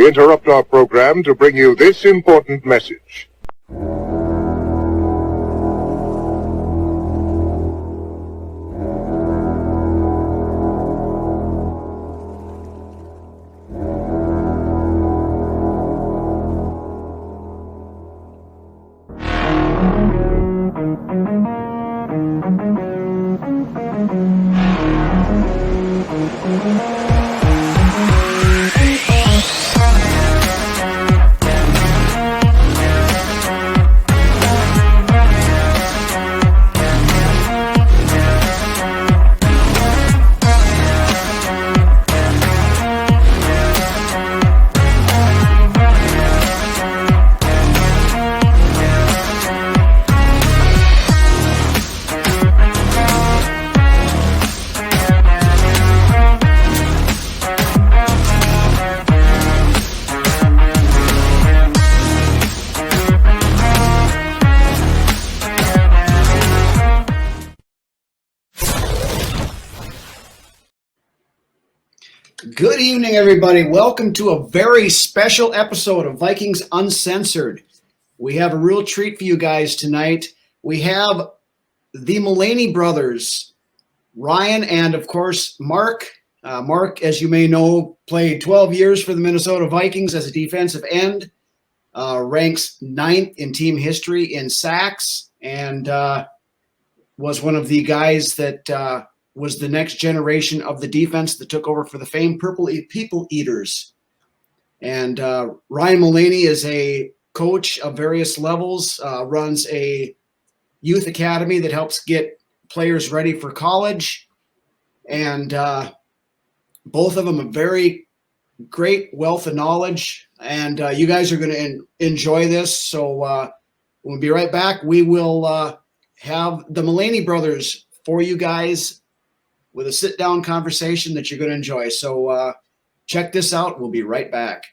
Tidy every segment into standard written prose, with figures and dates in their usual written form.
We interrupt our program to bring you this important message. Good evening, everybody. Welcome to a very special episode of Vikings Uncensored. We have a real treat for you guys tonight. We have the Mullaney brothers, Ryan and, of course, Mark. Mark, as you may know, played 12 years for the Minnesota Vikings as a defensive end, ranks 9th in team history in sacks, and was one of the guys that was the next generation of the defense that took over for the famed Purple People Eaters. And Ryan Mullaney is a coach of various levels, runs a youth academy that helps get players ready for college. And both of them a very great wealth of knowledge. And you guys are going to enjoy this. So we'll be right back. We will have the Mullaney brothers for you guys with a sit-down conversation that you're going to enjoy. So check this out. We'll be right back.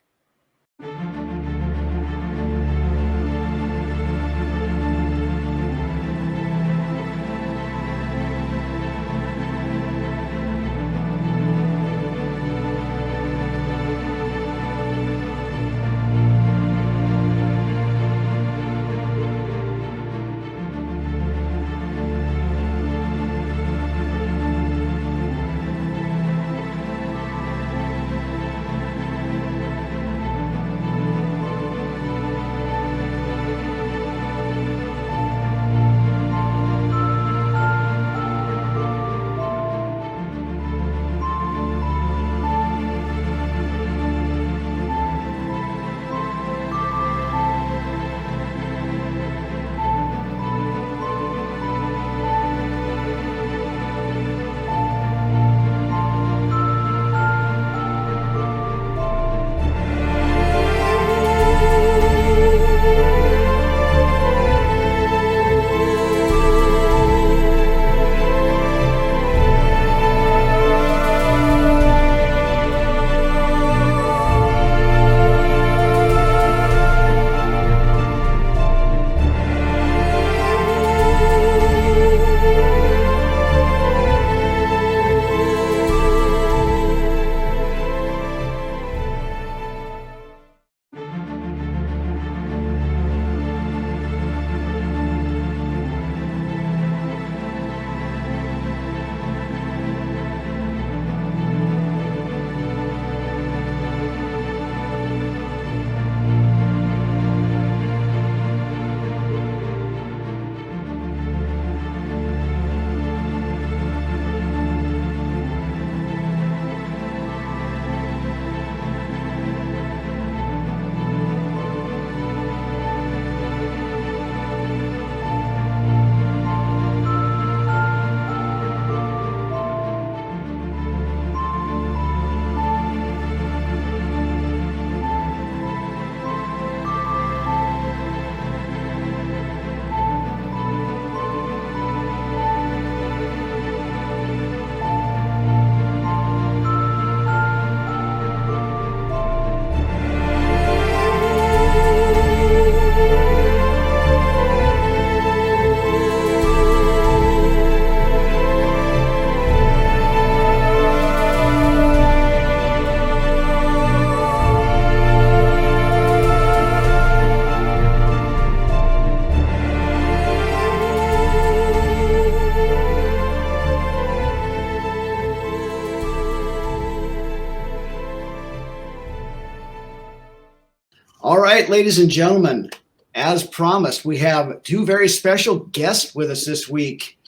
right, ladies and gentlemen, as promised, we have two very special guests with us this week.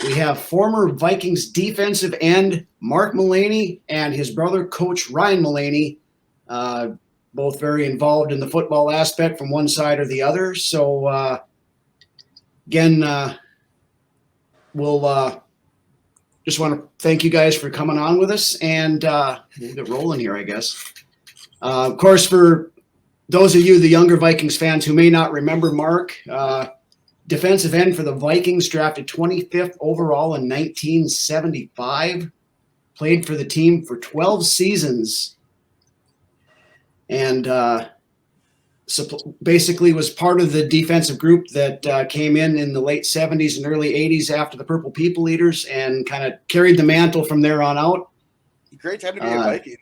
We have former Vikings defensive end Mark Mullaney and his brother, Coach Ryan Mullaney, both very involved in the football aspect from one side or the other. So, again, we'll just want to thank you guys for coming on with us, and we'll get rolling here, I guess. Of course, for those of you, the younger Vikings fans who may not remember Mark, defensive end for the Vikings, drafted 25th overall in 1975, played for the team for 12 seasons, and basically was part of the defensive group that came in the late 70s and early 80s after the Purple People Eaters, and kind of carried the mantle from there on out. Great time to be a Viking.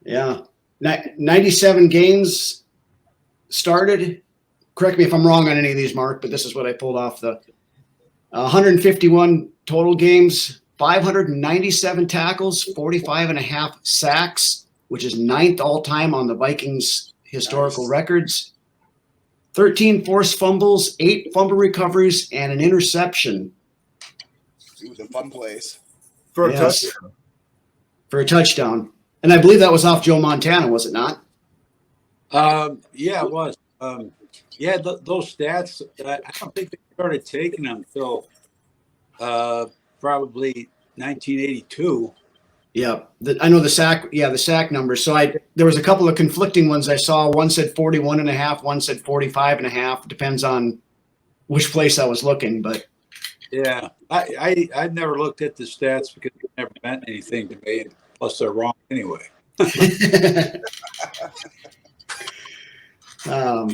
Yeah. 97 games started. Correct me if I'm wrong on any of these, Mark, but this is what I pulled off. The 151 total games, 597 tackles, 45 and a half sacks, which is 9th all-time on the Vikings historical records, 13 forced fumbles, 8 fumble recoveries, and an interception. It was a fun place. For a touchdown. For a touchdown. And I believe that was off Joe Montana, was it not? Yeah, it was. Those stats, I don't think they started taking them until probably 1982. Yeah, I know the sack. Yeah, the sack numbers. So there was a couple of conflicting ones I saw. One said 41 and a half. One said 45 and a half. Depends on which place I was looking. But yeah, I never looked at the stats because it never meant anything to me. Plus, they're wrong anyway. So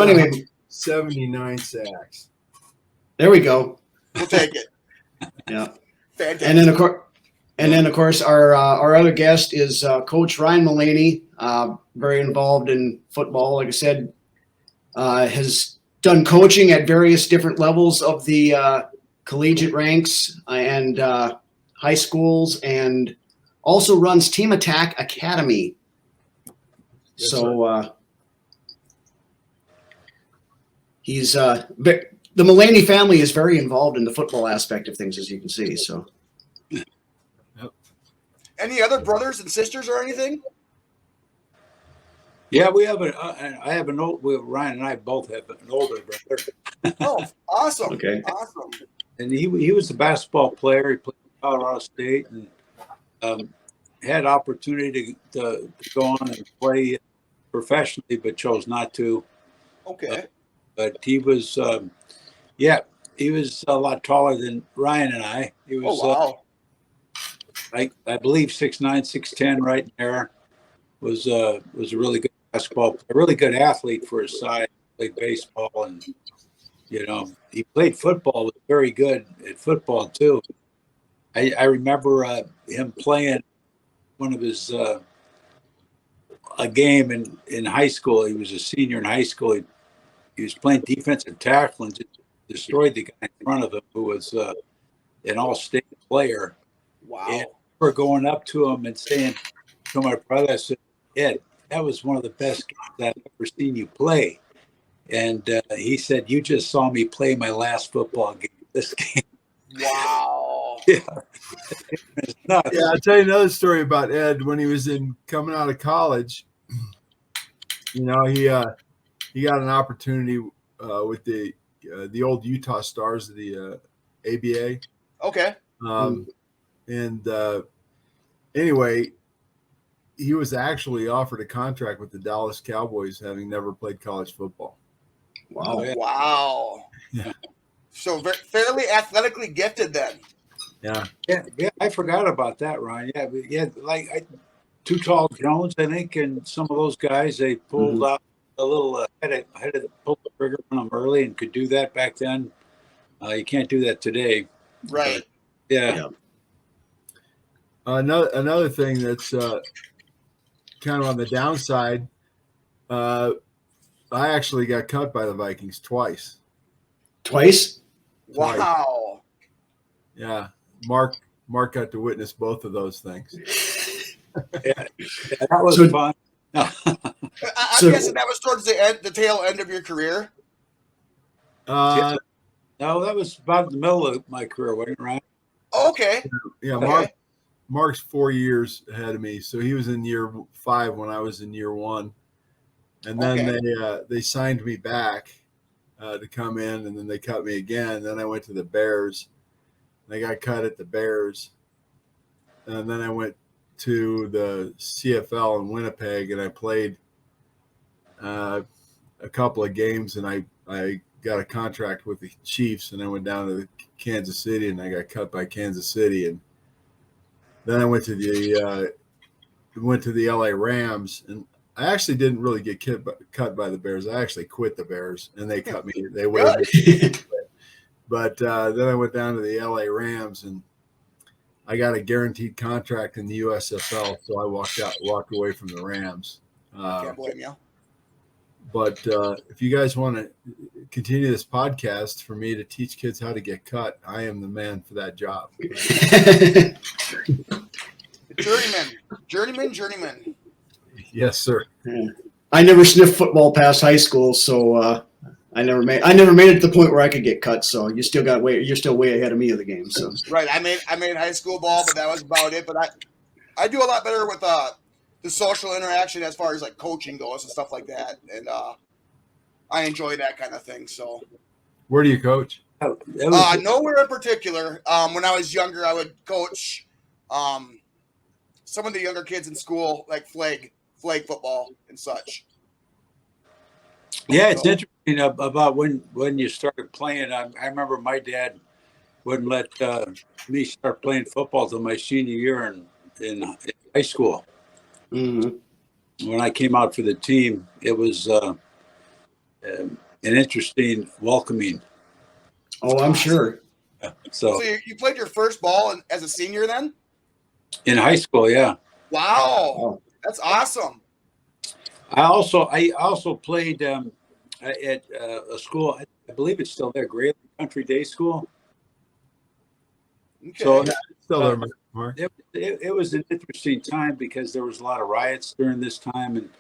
anyway, 79 sacks. There we go. We'll take it. Yeah. Fantastic. And then of course our other guest is Coach Ryan Mullaney, very involved in football. Like I said, has done coaching at various different levels of the collegiate ranks and high schools, and also runs Team Attack Academy. Yes, so he's the Mullaney family is very involved in the football aspect of things, as you can see. So. Any other brothers and sisters or anything? Yeah, we have I have an old. Ryan and I both have an older brother. Oh, awesome! Okay. Awesome. And he was a basketball player. He played at Colorado State and had opportunity to go on and play professionally, but chose not to. Okay. But he was, he was a lot taller than Ryan and I. He was, wow. I believe 6'9", 6'10", right in there. Was a really good basketball, a really good athlete for his size. Played baseball, and he played football. Was very good at football too. I remember him playing one of his a game in high school. He was a senior in high school. He was playing defensive tackle and just destroyed the guy in front of him, who was an all-state player. Wow. And we're going up to him and saying to my brother, I said, Ed, that was one of the best games I've ever seen you play. And he said, you just saw me play my last football game. This game. Wow. Yeah. Nuts. Yeah, I'll tell you another story about Ed. When he was coming out of college, he got an opportunity with the old Utah Stars of the ABA. Okay. Anyway, he was actually offered a contract with the Dallas Cowboys, having never played college football. Wow. Yeah. Wow. Yeah. So fairly athletically gifted then. Yeah. Yeah, I forgot about that, Ryan. Yeah, like Too Tall Jones, I think, and some of those guys, they pulled out a little had to pull the trigger on them early and could do that back then. You can't do that today. Right. But, yeah. Another thing that's kind of on the downside, I actually got cut by the Vikings twice. Twice? Wow. Yeah. Mark got to witness both of those things. Yeah, that was fun. So- guessing that was towards the tail end of your career. Uh, No, that was about the middle of my career, wasn't it, Ryan? Oh, okay. yeah, Okay. Mark's 4 years ahead of me, so he was in year 5 when I was in year 1, and then they signed me back to come in, and then they cut me again. Then I went to the Bears. I got cut at the Bears, and then I went to the CFL in Winnipeg, and I played a couple of games, and I got a contract with the Chiefs, and I went down to Kansas City, and I got cut by Kansas City, and then I went to the LA Rams, and I actually didn't really get cut by the Bears. I actually quit the Bears, and they cut me. They waived me. But then I went down to the LA Rams, and I got a guaranteed contract in the USFL, so I walked away from the Rams. Can't blame you. But if you guys want to continue this podcast for me to teach kids how to get cut, I am the man for that job. Journeyman. Yes, sir. I never sniffed football past high school, so I never made it to the point where I could get cut. So you're still way ahead of me of the game. So Right. I made high school ball, but that was about it. But I do a lot better with the social interaction as far as like coaching goes and stuff like that, and I enjoy that kind of thing. So Where do you coach? nowhere in particular. When I was younger, I would coach some of the younger kids in school, like flag football and such. Yeah, it's interesting about when you started playing. I remember my dad wouldn't let me start playing football till my senior year in high school. mm-hmm. When I came out for the team, it was an interesting welcoming. Oh, I'm sure. So you played your first ball as a senior then? in high school, yeah. Wow, that's awesome. I also played at a school. I believe it's still there, Grayling Country Day School. Okay. So Still there, Mark. it was an interesting time because there was a lot of riots during this time,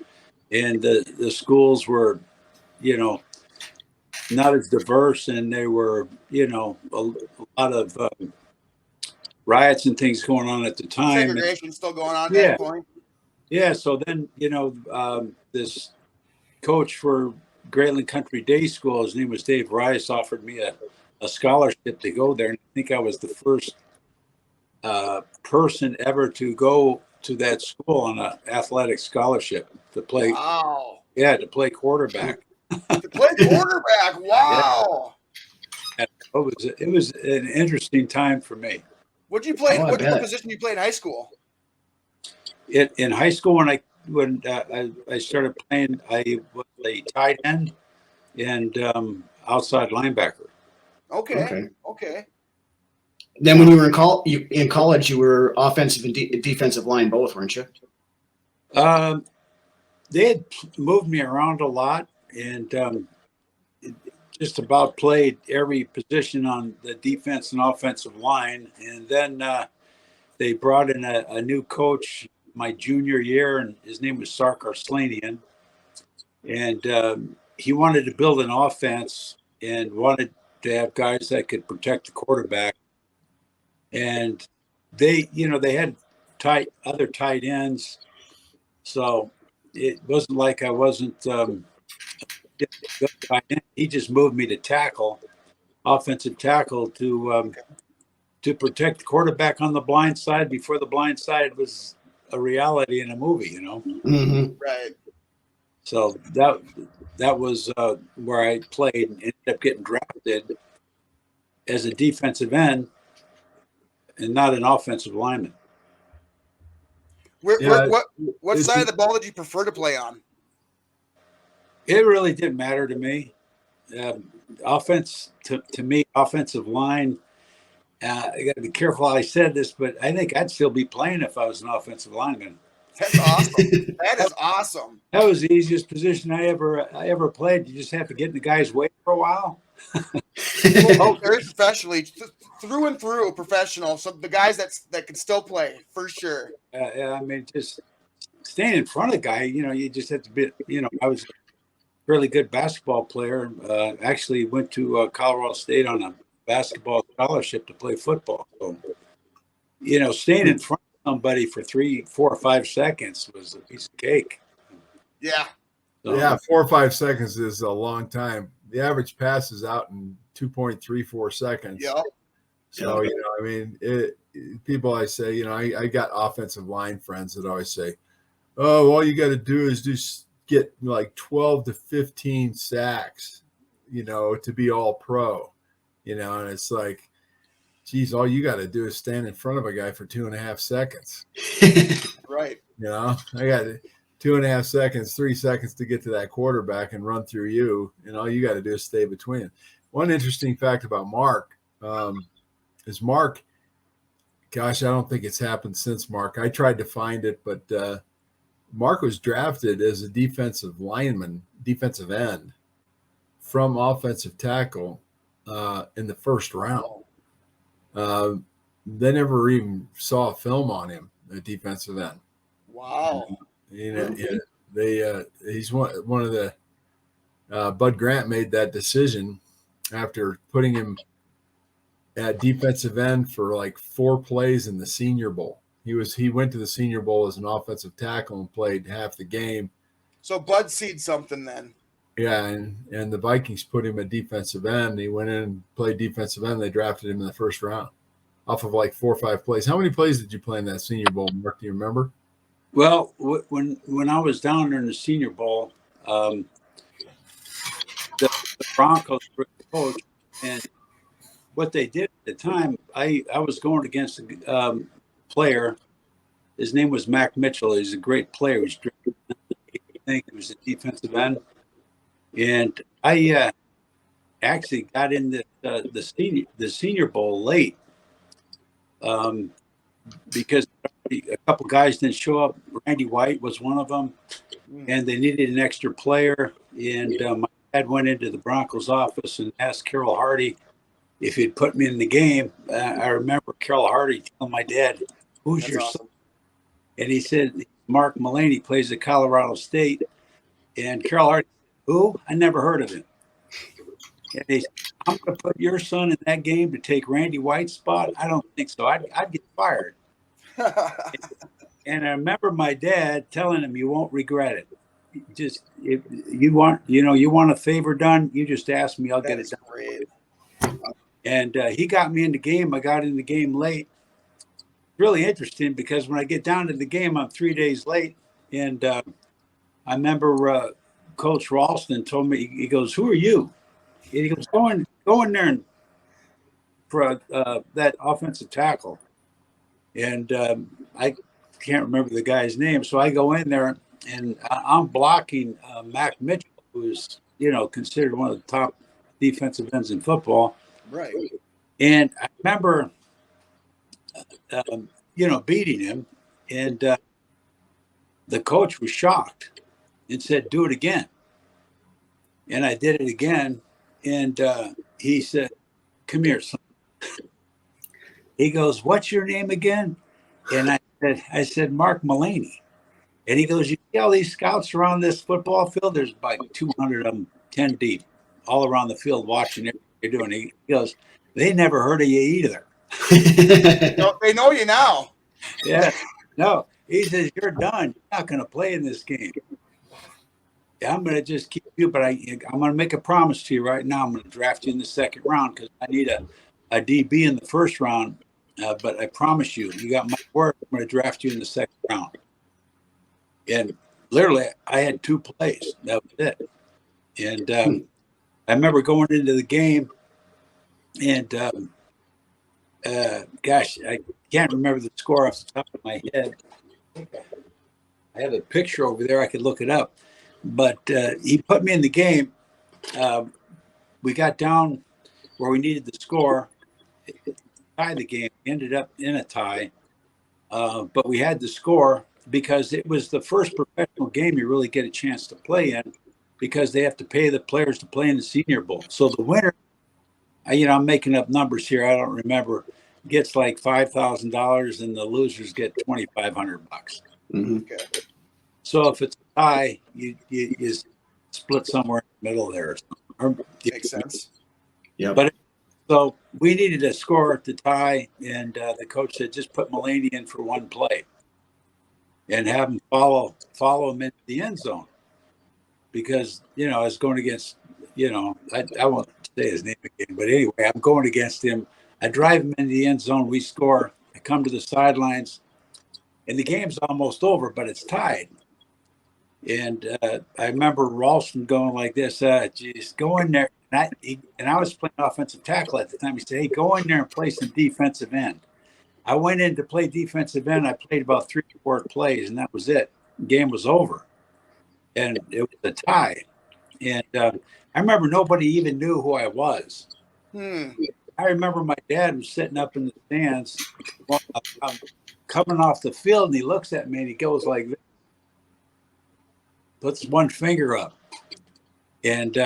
and the schools were, not as diverse, and there were, a lot of riots and things going on at the time. Segregation still going on at Yeah. that point. Yeah. So then, this coach for Grayling Country Day School, his name was Dave Rice, offered me a scholarship to go there. And I think I was the first person ever to go to that school on an athletic scholarship to play. Wow. Yeah, to play quarterback. To play quarterback. Wow. Yeah. It was an interesting time for me. What'd you play? Oh, I What bet. position you play in high school? In high school, when I started playing, I was a tight end and outside linebacker. Okay. Then when you were in college, you were offensive and defensive line both, weren't you? They had moved me around a lot and just about played every position on the defense and offensive line. And then they brought in a new coach my junior year, and his name was Sarkar Slanian. And he wanted to build an offense and wanted to have guys that could protect the quarterback. And they had other tight ends. So it wasn't like I wasn't good tight end. He just moved me to tackle, offensive tackle, to protect the quarterback on the blind side before the blind side was a reality in a movie, Mm-hmm. Right. So that was where I played and ended up getting drafted as a defensive end and not an offensive lineman. What it's- side of the ball did you prefer to play on? It really didn't matter to me. Offense to me, offensive line. I got to be careful how I said this, but I think I'd still be playing if I was an offensive lineman. That's awesome. That is awesome. That was the easiest position I ever played. You just have to get in the guy's way for a while. Oh, very professionally, through and through professional. So the guys that can still play for sure. I mean, just staying in front of the guy, you just have to be, I was a really good basketball player. Actually went to Colorado State on a basketball scholarship to play football. So, staying in front of somebody for 3, 4, or 5 seconds was a piece of cake. Yeah. So, Yeah, 4 or 5 seconds is a long time. The average pass is out in 2.34 seconds. Yep. So, people I say, I got offensive line friends that always say, oh, all you got to do is just get like 12 to 15 sacks, to be all pro, and it's like, geez, all you got to do is stand in front of a guy for 2.5 seconds. Right. I got 2.5 seconds, 3 seconds to get to that quarterback and run through you, and all you got to do is stay between. One interesting fact about Mark is Mark, gosh, I don't think it's happened since Mark. I tried to find it, but Mark was drafted as a defensive end from offensive tackle in the first round. They never even saw a film on him, a defensive end. Wow. He's one of the Bud Grant made that decision after putting him at defensive end for like 4 plays in the Senior Bowl. He went to the Senior Bowl as an offensive tackle and played half the game. So Bud seed something then. Yeah, and the Vikings put him at defensive end. He went in and played defensive end. They drafted him in the first round off of like 4 or 5 plays. How many plays did you play in that Senior Bowl, Mark? Do you remember? Well, when I was down there in the Senior Bowl, the Broncos were the coach, and what they did at the time, I was going against a player. His name was Mac Mitchell. He's a great player. He was drafted, I think he was a defensive end, and I actually got in the Senior Bowl late because a couple guys didn't show up. Randy White was one of them, and they needed an extra player. And my dad went into the Broncos office and asked Carroll Hardy if he'd put me in the game. I remember Carroll Hardy telling my dad, "Who's your son?" And he said, "Mark Mullaney plays at Colorado State." And Carroll Hardy, "Who? I never heard of him." And he said, "I'm going to put your son in that game to take Randy White's spot." I don't think so. I'd get fired. And I remember my dad telling him, "You won't regret it. Just if you want a favor done, you just ask me, I'll get it done." Great. And he got me in the game. I got in the game late. Really interesting because when I get down to the game, I'm 3 days late. And I remember Coach Ralston told me, he goes, "Who are you?" And he goes, go in there and for that offensive tackle. And I can't remember the guy's name. So I go in there and I'm blocking Mac Mitchell, who's, considered one of the top defensive ends in football. Right. And I remember, beating him. And the coach was shocked and said, "Do it again." And I did it again. And he said, "Come here, son." He goes, "What's your name again?" And I said, "Mark Mullaney." And he goes, "You see all these scouts around this football field? There's about 200 of them, 10 deep, all around the field watching everything you're doing." He goes, "They never heard of you either." No, they know you now. Yeah. No. He says, "You're done. You're not going to play in this game. Yeah, I'm going to just keep you, but I'm going to make a promise to you right now. I'm going to draft you in the second round because I need a DB in the first round. But I promise you got my word. I'm going to draft you in the second round." And literally, I had 2 plays. That was it. And I remember going into the game, and gosh, I can't remember the score off the top of my head. I have a picture over there. I could look it up. But he put me in the game. We got down where we needed the score, tie the game. We ended up in a tie. But we had the score because it was the first professional game you really get a chance to play in because they have to pay the players to play in the Senior Bowl. So the winner, I'm making up numbers here. I don't remember, gets like $5,000 and the losers get $2,500. Mm-hmm. Okay. So if it's a tie, you split somewhere in the middle there. Or, Makes sense. Yep. But so we needed a score to tie, and the coach said just put Mullaney in for one play and have him follow him into the end zone, because I was going against, I won't say his name again, but anyway, I'm going against him. I drive him into the end zone. We score. I come to the sidelines, and the game's almost over, but it's tied. And I remember Ralston going like this, geez, go in there. And I was playing offensive tackle at the time. He said, hey, go in there and play some defensive end. I went in to play defensive end. I played about 3 or 4 plays, and that was it. The game was over. And it was a tie. And I remember nobody even knew who I was. I remember my dad was sitting up in the stands, coming off the field, and he looks at me and he goes like this, puts one finger up. And,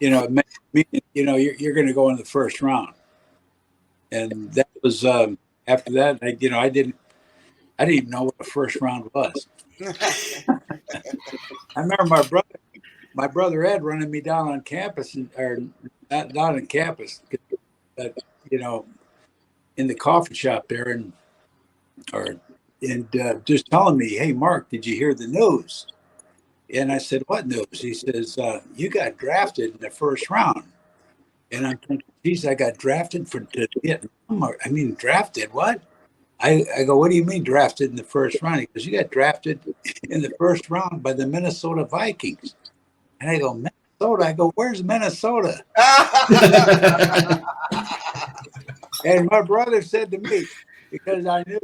it meant, you're going to go in the first round. And that was after that. I didn't even know what the first round was. I remember my brother Ed running me down on campus, or not on campus, but in the coffee shop there, and just telling me, "Hey, Mark, did you hear the news?" And I said, "What news?" He says, "You got drafted in the first round." And I'm thinking, geez, I got drafted to Vietnam. I mean, drafted? What? I go, what do you mean drafted in the first round? He goes, you got drafted in the first round by the Minnesota Vikings. And I go, Minnesota? I go, where's Minnesota? And my brother said to me, because I knew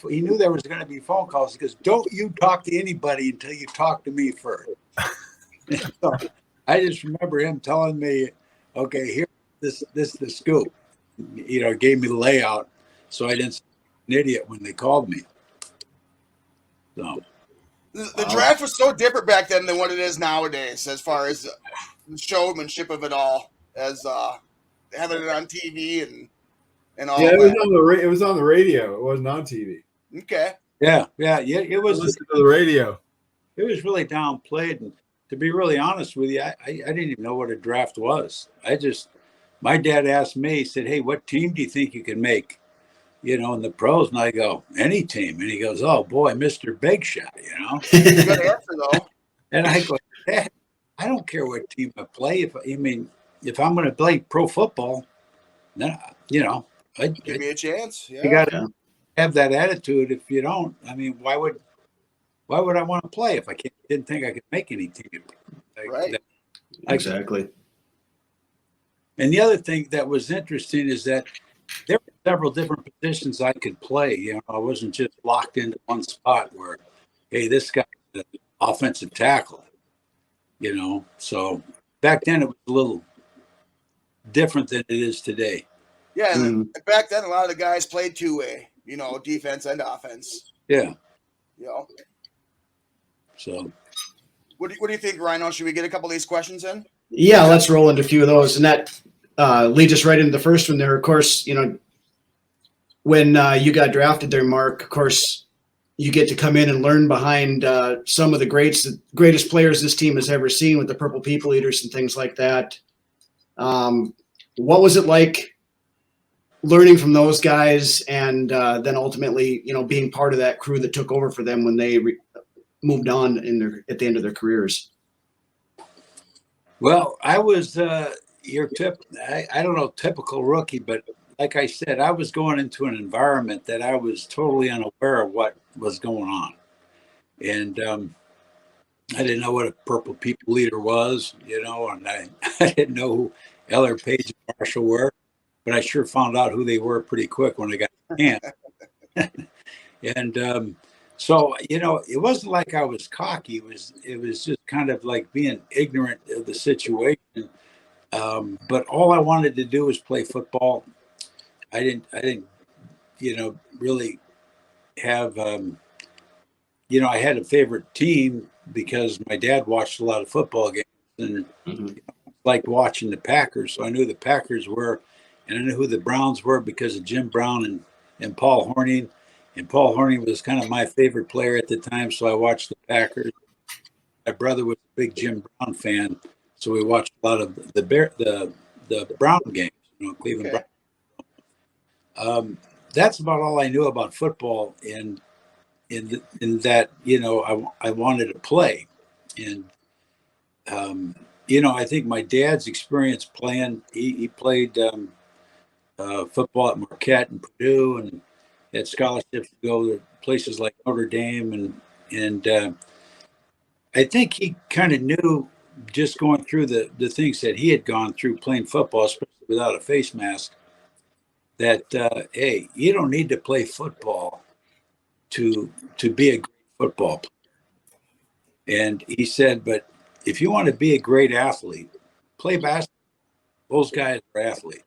he knew there was going to be phone calls. He goes, don't you talk to anybody until you talk to me first. So I just remember him telling me, okay, here, this is the scoop. Gave me the layout, so I didn't sound like an idiot when they called me. So the draft was so different back then than what it is nowadays, as far as the showmanship of it all, as having it on TV and all. Yeah, that. It was on the radio. It wasn't on TV. Okay. Yeah. It was. Listen to the radio. It was really downplayed, and to be really honest with you, I didn't even know what a draft was. My dad asked me, he said, hey, what team do you think you can make, in the pros? And I go, any team. And he goes, oh, boy, Mr. Big Shot, Good answer, though. And I go, Dad, I don't care what team I play. If I'm going to play pro football, then, Give me a chance. Yeah. You got to have that attitude. If you don't, why would I want to play if I didn't think I could make any team? Right. Exactly. And the other thing that was interesting is that there were several different positions I could play. I wasn't just locked into one spot where, hey, this guy's an offensive tackle. So back then it was a little different than it is today. Yeah, and back then a lot of the guys played two-way, defense and offense. Yeah. So what do you think, Rhino? Should we get a couple of these questions in? Yeah, let's roll into a few of those. And that leads us right into the first one there. Of course, when you got drafted there, Mark, of course, you get to come in and learn behind some of the greatest players this team has ever seen with the Purple People Eaters and things like that. What was it like learning from those guys and then ultimately, being part of that crew that took over for them when they moved on at the end of their careers? Well, I was I don't know, typical rookie, but like I said, I was going into an environment that I was totally unaware of what was going on. And I didn't know what a Purple People Leader was, and I didn't know who Eller, Page, and Marshall were, but I sure found out who they were pretty quick when I got in. And so, it wasn't like I was cocky. It was just kind of like being ignorant of the situation. But all I wanted to do was play football. I didn't, really have, I had a favorite team because my dad watched a lot of football games and liked watching the Packers. So I knew the Packers were, and I knew who the Browns were because of Jim Brown and Paul Hornung. And Paul Hornung was kind of my favorite player at the time, so I watched the Packers. My brother was a big Jim Brown fan, so we watched a lot of the Brown games, Cleveland Okay. Brown. That's about all I knew about football, and in that, I wanted to play, and I think my dad's experience playing, he played football at Marquette and Purdue, and had scholarships to go to places like Notre Dame, and I think he kind of knew, just going through the things that he had gone through playing football, especially without a face mask, that hey, you don't need to play football to be a great football player. And he said, but if you want to be a great athlete, play basketball. Those guys are athletes.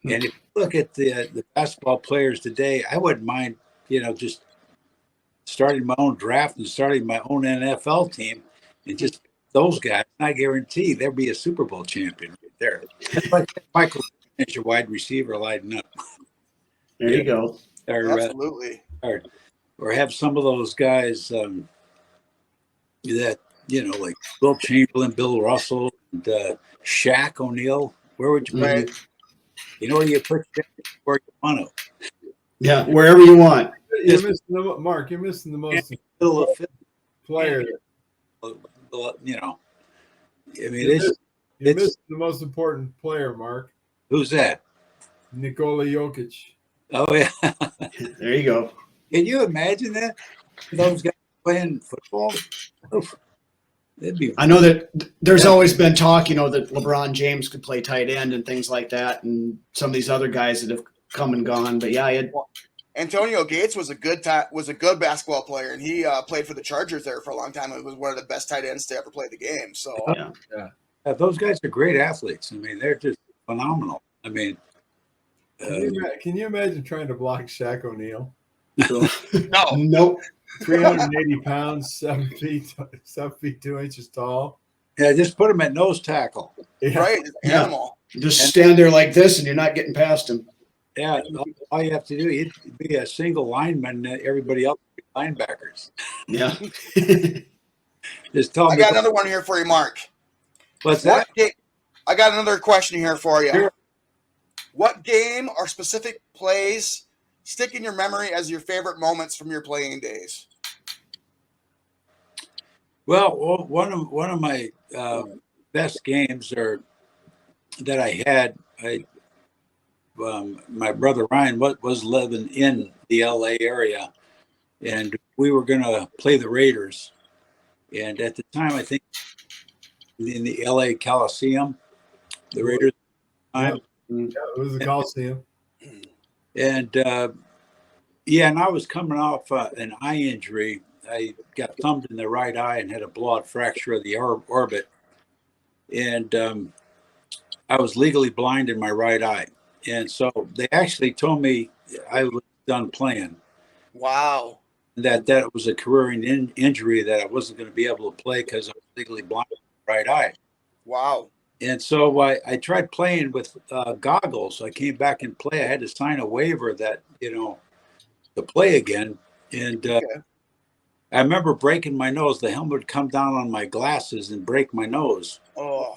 And if you look at the basketball players today, I wouldn't mind, just starting my own draft and starting my own NFL team, and just those guys. I guarantee there'll be a Super Bowl champion right there. It's like Michael as your wide receiver lighting up. There you go. Absolutely. Or have some of those guys that, like Bill Chamberlain, Bill Russell, and Shaq O'Neal. Where would you put it? Where you put Shaq, where you want to. Yeah, wherever you want. You're missing the most player. You're missing the most important player, Mark. Who's that? Nikola Jokic. Oh, yeah. There you go. Can you imagine that? Those guys playing football? Oof. I know that there's always been talk, that LeBron James could play tight end and things like that, and some of these other guys that have come and gone. But yeah, Antonio Gates was a good basketball player, and he played for the Chargers there for a long time. It was one of the best tight ends to ever play the game. So yeah, those guys are great athletes. I mean, they're just phenomenal. I mean, can you imagine trying to block Shaq O'Neal? No. Nope. 380 pounds, 7 feet 2 inches tall. Yeah, just put him at nose tackle. Yeah. Right, animal. Just stand there like this, and you're not getting past him. Yeah, all you have to do is be a single lineman. Everybody else be linebackers. Yeah. Just tell me. I got another one here for you, Mark. What's that? I got another question here for you. Sure. What game or specific plays stick in your memory as your favorite moments from your playing days? Well, one of my best games that I had. My brother Ryan was living in the LA area, and we were going to play the Raiders. And at the time, I think in the LA Coliseum, the Raiders. Yeah, it was the Coliseum. And and I was coming off an eye injury. I got thumbed in the right eye and had a blowout fracture of the orbit. And I was legally blind in my right eye. And so they actually told me I was done playing. Wow. That was a career injury, that I wasn't going to be able to play because I was legally blind in my right eye. Wow. And so I tried playing with goggles. I came back and play. I had to sign a waiver that, to play again. And I remember breaking my nose. The helmet would come down on my glasses and break my nose. Oh.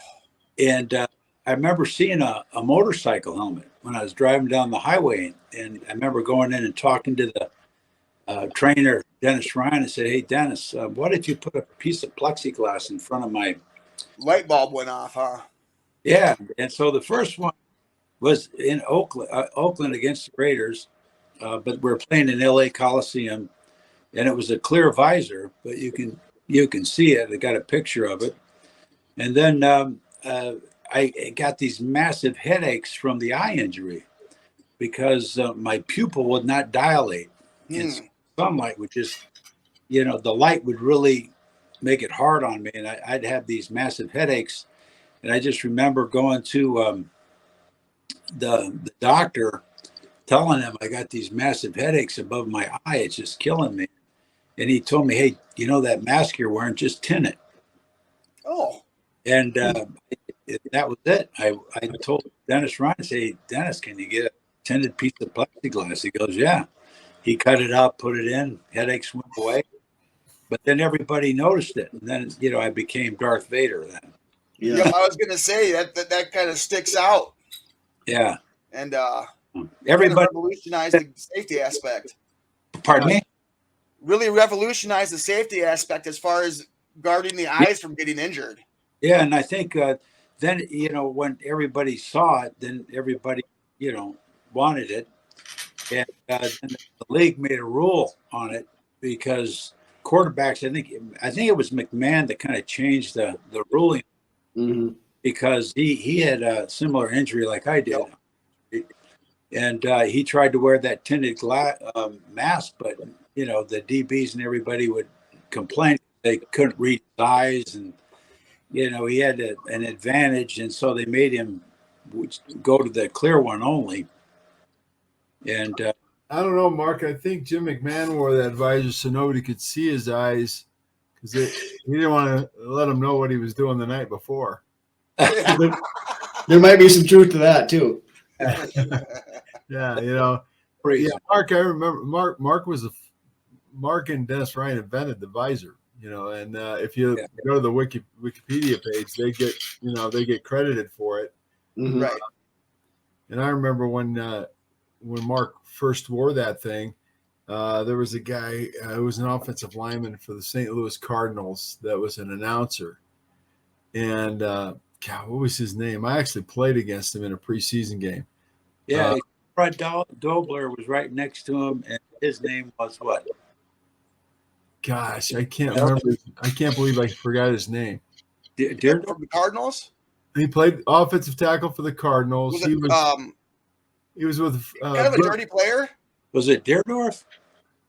And I remember seeing a motorcycle helmet when I was driving down the highway. And I remember going in and talking to the trainer, Dennis Ryan, and said, "Hey, Dennis, what if you put a piece of plexiglass in front of my..." Light bulb went off, huh? Yeah. And so the first one was in Oakland against the Raiders, but we're playing in LA Coliseum, and it was a clear visor, but you can see it. I got a picture of it. And then I got these massive headaches from the eye injury because my pupil would not dilate. And sunlight would just, the light would really make it hard on me, and I'd have these massive headaches. And I just remember going to the doctor, telling him I got these massive headaches above my eye. It's just killing me. And he told me, "Hey, that mask you're wearing, just tint it." Oh. And that was it. I told Dennis Ryan, "Say, Dennis, can you get a tinted piece of plexiglass?" He goes, "Yeah." he cut it out, put it in, headaches went away. But then everybody noticed it, and then I became Darth Vader. Then, Yep, I was gonna say that kind of sticks out. yeah, and everybody revolutionized the safety aspect. Pardon me? Really revolutionized the safety aspect as far as guarding the eyes from getting injured. Yeah, and I think then when everybody saw it, then everybody wanted it, and then the league made a rule on it because quarterbacks. I think it was McMahon that kind of changed the ruling because he had a similar injury like I did. Yep. And he tried to wear that tinted mask, but the DBs and everybody would complain they couldn't read his eyes, and he had an advantage, and so they made him go to the clear one only. And I don't know, Mark. I think Jim McMahon wore that visor so nobody could see his eyes because he didn't want to let him know what he was doing the night before. There might be some truth to that too. Yeah, yeah, Mark. I remember Mark and Dennis Ryan invented the visor. And if you go to the Wikipedia page, they get credited for it. Right. And I remember when Mark first wore that thing, there was a guy who was an offensive lineman for the St. Louis Cardinals that was an announcer. And God, what was his name? I actually played against him in a preseason game. Yeah, Fred Dobler was right next to him, and his name was what? Gosh, I can't remember. I can't believe I forgot his name. From the Cardinals? He played offensive tackle for the Cardinals. He was with kind of a dirty player. Was it Deerdorf?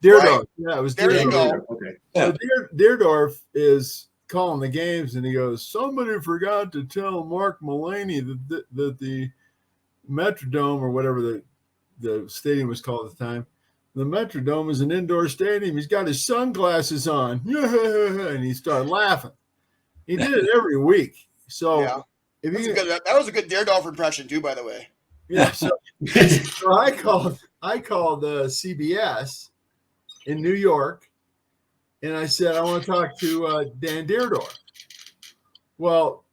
Deerdorf. Right. Yeah, it was there Deerdorf. You go. Okay. So Deerdorf is calling the games, and he goes, "Somebody forgot to tell Mark Mullaney that the Metrodome, or whatever the stadium was called at the time, the Metrodome is an indoor stadium. He's got his sunglasses on." And he started laughing. He did it every week. So yeah. That was a good Deerdorf impression too, by the way. Yeah. So I called CBS in New York, and I said, I want to talk to Dan Deerdorf. Well,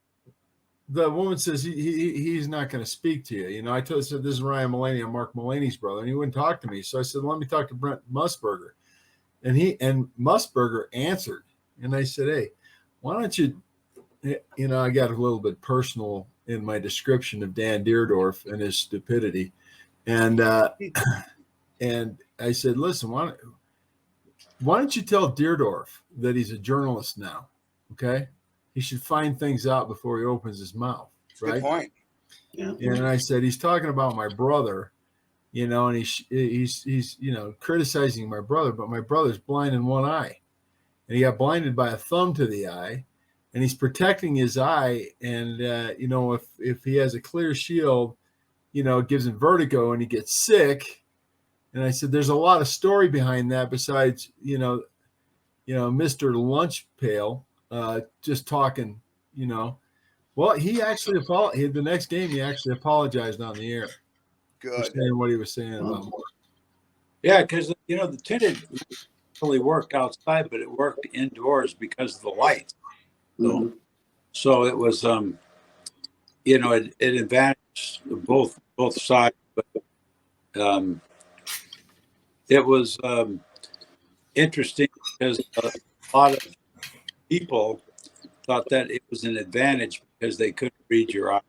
the woman says he's not going to speak to you. I said, this is Ryan Mullaney. I'm Mark Mullaney's brother, and he wouldn't talk to me. So I said, let me talk to Brent Musburger. And Musburger answered, and I said, hey, why don't you, I got a little bit personal in my description of Dan Deerdorf and his stupidity. And I said, listen, why don't you tell Deerdorf that he's a journalist now, okay? He should find things out before he opens his mouth, right? Good point. Yeah. And I said, he's talking about my brother, and he's criticizing my brother, but my brother's blind in one eye. And he got blinded by a thumb to the eye, and he's protecting his eye. And, if he has a clear shield, it gives him vertigo and he gets sick. And I said, there's a lot of story behind that besides, Mr. Lunch Pail, just talking, Well, he actually apologized. The next game, he actually apologized on the air. Good. For saying what he was saying about Mark. Yeah, because, the tinted really worked outside, but it worked indoors because of the lights. So it was, it advantaged both sides, but it was interesting because a lot of people thought that it was an advantage because they couldn't read your eyes.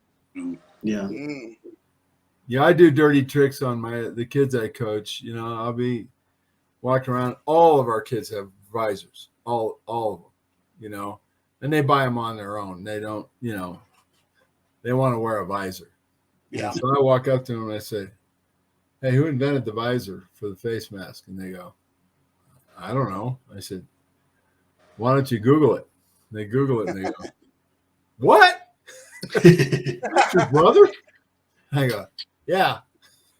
Yeah. Yeah, I do dirty tricks on the kids I coach. I'll be walking around. All of our kids have visors, all of them, and they buy them on their own. They don't, they want to wear a visor. Yeah. So I walk up to them and I say, hey, who invented the visor for the face mask? And they go, I don't know. I said, why don't you Google it? And they Google it and they go, what? That's your brother? I go, yeah.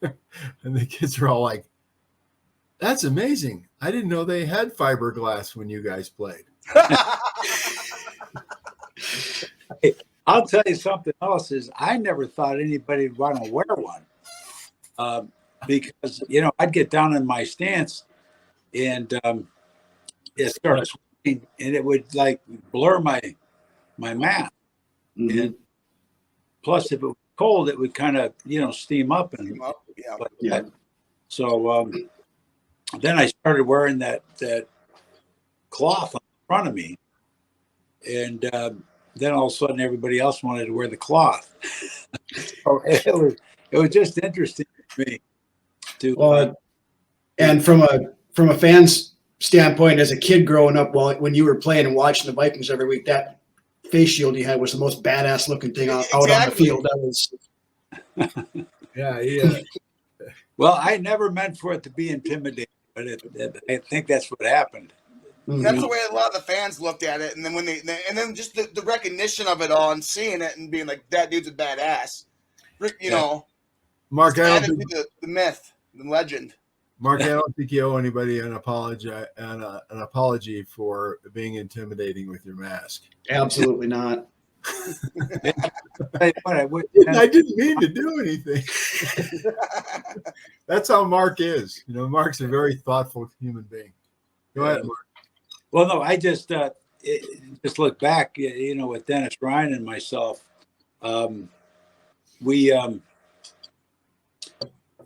And the kids are all like, that's amazing. I didn't know they had fiberglass when you guys played. Hey, I'll tell you something else is I never thought anybody would want to wear one because, I'd get down in my stance and it started sweating, and it would like blur my mask. Mhm. And plus, if it was cold, it would kind of steam up and Yeah. like Yeah. that. So then I started wearing that cloth on the front of me, and then all of a sudden everybody else wanted to wear the cloth. So it was just interesting to me to Well, and from a fan's standpoint, as a kid growing up, when you were playing and watching the Vikings every week, that face shield you had was the most badass looking thing out on the Exactly. field. That was Yeah. well, I never meant for it to be intimidating, but I think that's what happened. That's the way a lot of the fans looked at it, and then and then just the recognition of it all and seeing it and being like, that dude's a badass. You know, Mark, I don't added think to the myth, the legend. Mark, I don't think you owe anybody an apology for being intimidating with your mask. absolutely not. I didn't mean to do anything. That's how Mark is. Mark's a very thoughtful human being. Go ahead, Mark. Well, no, I just look back, with Dennis Ryan and myself. We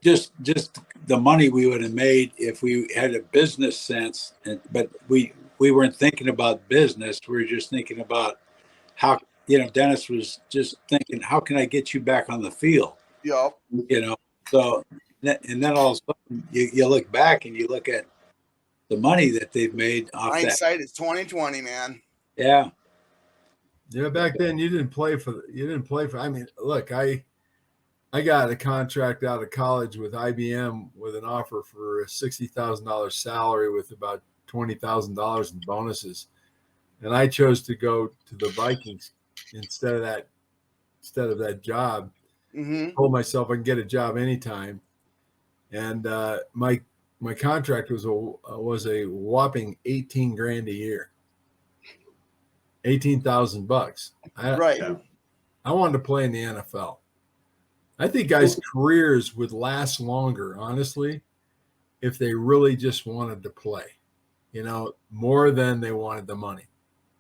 just the money we would have made if we had a business sense, but we weren't thinking about business. We were just thinking about how, Dennis was just thinking, how can I get you back on the field? Yeah. So and then all of a sudden you look back and you look at the money that they've made off that. Hindsight is 20/20, man. Yeah. Yeah, back then you didn't play for. I mean, look, I got a contract out of college with IBM with an offer for a $60,000 salary with about $20,000 in bonuses, and I chose to go to the Vikings instead of that job. Mm-hmm. Told myself I can get a job anytime, and my contract was a whopping $18,000 a year, $18,000. Right. I wanted to play in the NFL. I think guys' careers would last longer, honestly, if they really just wanted to play, more than they wanted the money.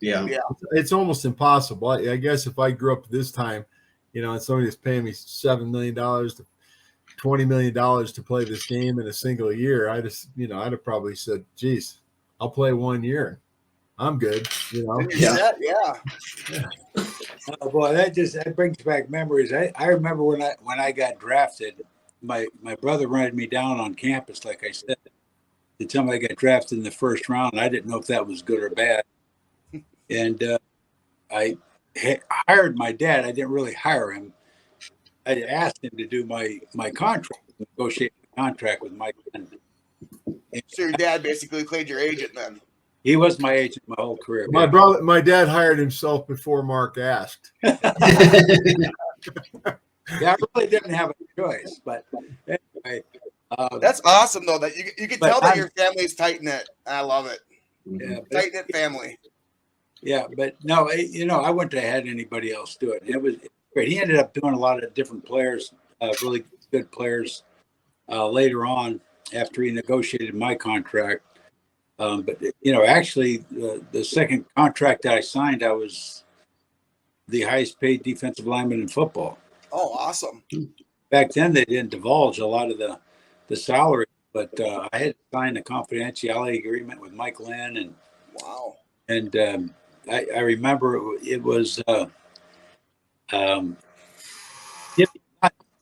Yeah. It's almost impossible. I guess if I grew up this time, and somebody was paying me $7 million to $20 million to play this game in a single year, I'd have probably said, geez, I'll play 1 year. I'm good. Yeah. Oh, boy, that brings back memories. I remember when I got drafted, my brother rented me down on campus, like I said, to tell me I got drafted in the first round. I didn't know if that was good or bad. And I hired my dad. I didn't really hire him. I asked him to do my contract, negotiate the contract with Mike. So your dad basically played your agent then. He was my agent my whole career. My dad hired himself before Mark asked. Yeah, I really didn't have a choice, but anyway. That's awesome though. That you can tell that your family's tight knit. I love it. Yeah, Tight knit family. Yeah, but no, I wouldn't have had anybody else do it. It was great. He ended up doing a lot of different players, really good players, later on after he negotiated my contract. But actually, the second contract that I signed, I was the highest paid defensive lineman in football. Oh, awesome! Back then, they didn't divulge a lot of the salary, but I had signed a confidentiality agreement with Mike Lynn, and wow. And I remember it was not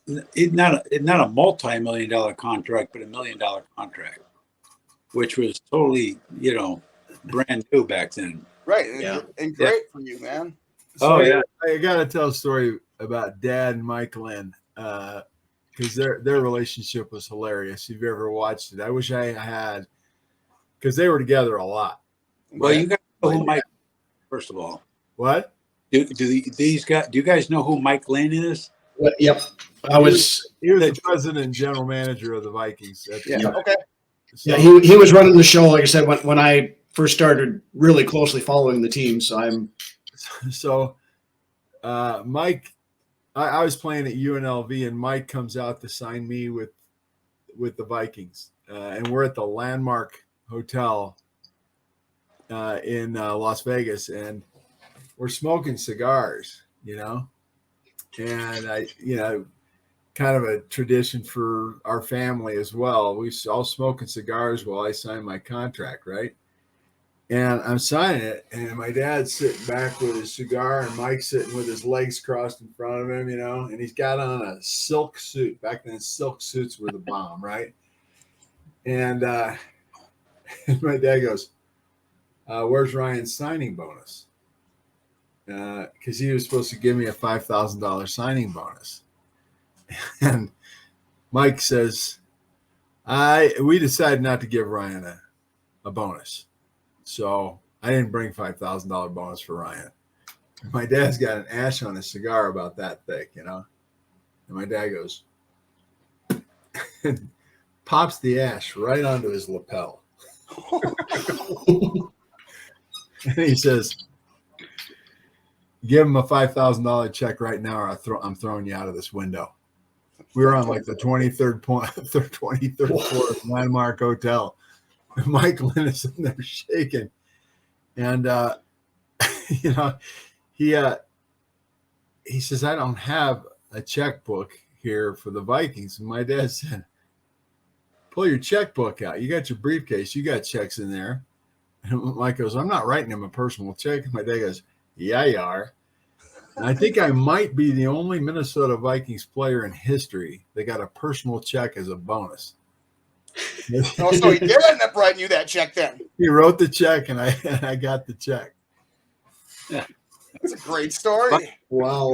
a multi-million-dollar contract, but $1 million contract, which was totally, brand new back then. Right. And great for you, man. So I got to tell a story about Dad and Mike Lynn, because their relationship was hilarious. If you've ever watched it, I wish I had, because they were together a lot. Well, you guys know who Mike, first of all. What? Do you guys know who Mike Lane is? Yep. He was the president and general manager of the Vikings. Okay. So, yeah, he was running the show, like I said, when I first started really closely following the team. So Mike, I was playing at UNLV, and Mike comes out to sign me with the Vikings, and we're at the Landmark hotel in Las Vegas, and we're smoking cigars, and kind of a tradition for our family as well. We all smoking cigars while I sign my contract, right? And I'm signing it, and my dad's sitting back with his cigar, and Mike's sitting with his legs crossed in front of him, and he's got on a silk suit. Back then, silk suits were the bomb, right? And my dad goes, where's Ryan's signing bonus? Because he was supposed to give me a $5,000 signing bonus. And Mike says, we decided not to give Ryan a bonus. So I didn't bring $5,000 bonus for Ryan. My dad's got an ash on his cigar about that thick, And my dad goes, and pops the ash right onto his lapel. And he says, give him a $5,000 check right now, or I'm throwing you out of this window. We were on like the 23rd floor of Landmark Hotel. And Mike Lynn is in there shaking. And, he says, I don't have a checkbook here for the Vikings. And my dad said, pull your checkbook out. You got your briefcase. You got checks in there. And Mike goes, I'm not writing him a personal check. And my dad goes, yeah, you are. And I think I might be the only Minnesota Vikings player in history that got a personal check as a bonus. Oh, so he did end up writing you that check then. He wrote the check, and I got the check. Yeah. That's a great story. Wow.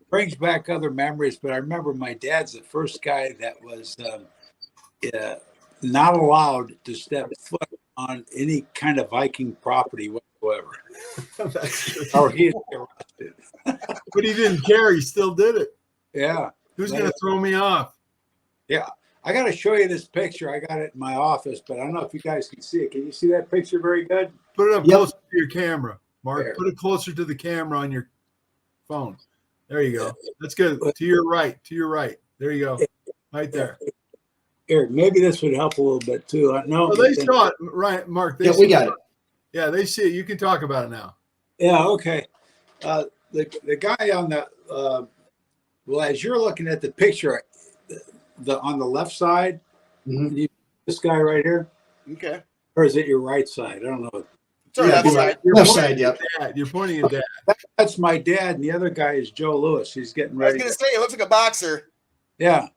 Brings back other memories, but I remember my dad's the first guy that was not allowed to step foot on any kind of Viking property whatsoever. Or he'd get arrested. But he didn't care. He still did it. Yeah. Who's going to throw me off? Yeah. I got to show you this picture. I got it in my office, but I don't know if you guys can see it. Can you see that picture very good? Put it up closer to your camera, Mark. There. Put it closer to the camera on your phone. There you go. That's good. To your right. To your right. There you go. Right there. Here, maybe this would help a little bit too. No, they saw it, right, Mark? We got it. Yeah, they see it. You can talk about it now. Yeah, okay. The guy on the well, as you're looking at the picture, on the left side, this guy right here. Okay. Or is it your right side? I don't know. It's our left side. Left side, yep. You're pointing at that. That's my dad, and the other guy is Joe Lewis. He's getting I was ready. going to say, it looks like a boxer. Yeah.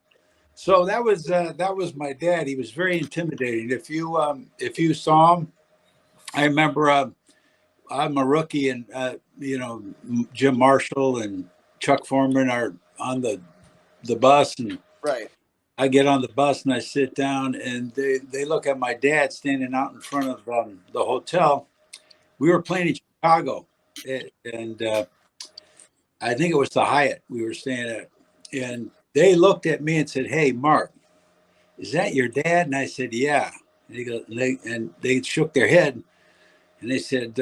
So that was my dad. He was very intimidating. If you saw him, I remember I'm a rookie, and Jim Marshall and Chuck Foreman are on the bus, and Right. I get on the bus and I sit down, and they look at my dad standing out in front of the hotel. We were playing in Chicago, and I think it was the Hyatt we were staying at, and they looked at me and said, "Hey, Mark, is that your dad?" And I said, "Yeah." And he goes, and they shook their head, and they said,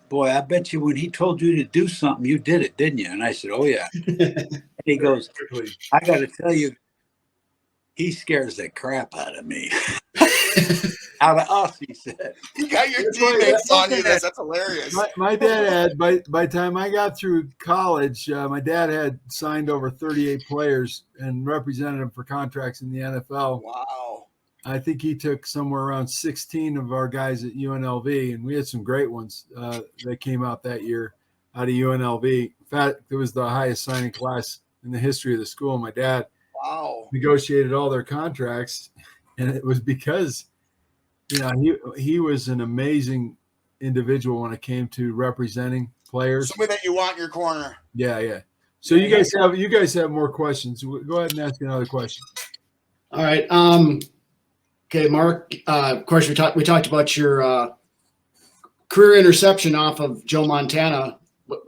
"Boy, I bet you when he told you to do something, you did it, didn't you?" And I said, "Oh yeah." And he goes, "I got to tell you, he scares the crap out of me." Out of us, he said. You got your teammates on you. That's hilarious. My dad had, by the time I got through college, my dad had signed over 38 players and represented them for contracts in the NFL. Wow. I think he took somewhere around 16 of our guys at UNLV, and we had some great ones that came out that year out of UNLV. In fact, it was the highest signing class in the history of the school. My dad negotiated all their contracts, and it was because he was an amazing individual when it came to representing players. Somebody that you want in your corner. Yeah. So you guys have more questions. Go ahead and ask another question. All right. Okay, Mark. Of course, we talked about your career interception off of Joe Montana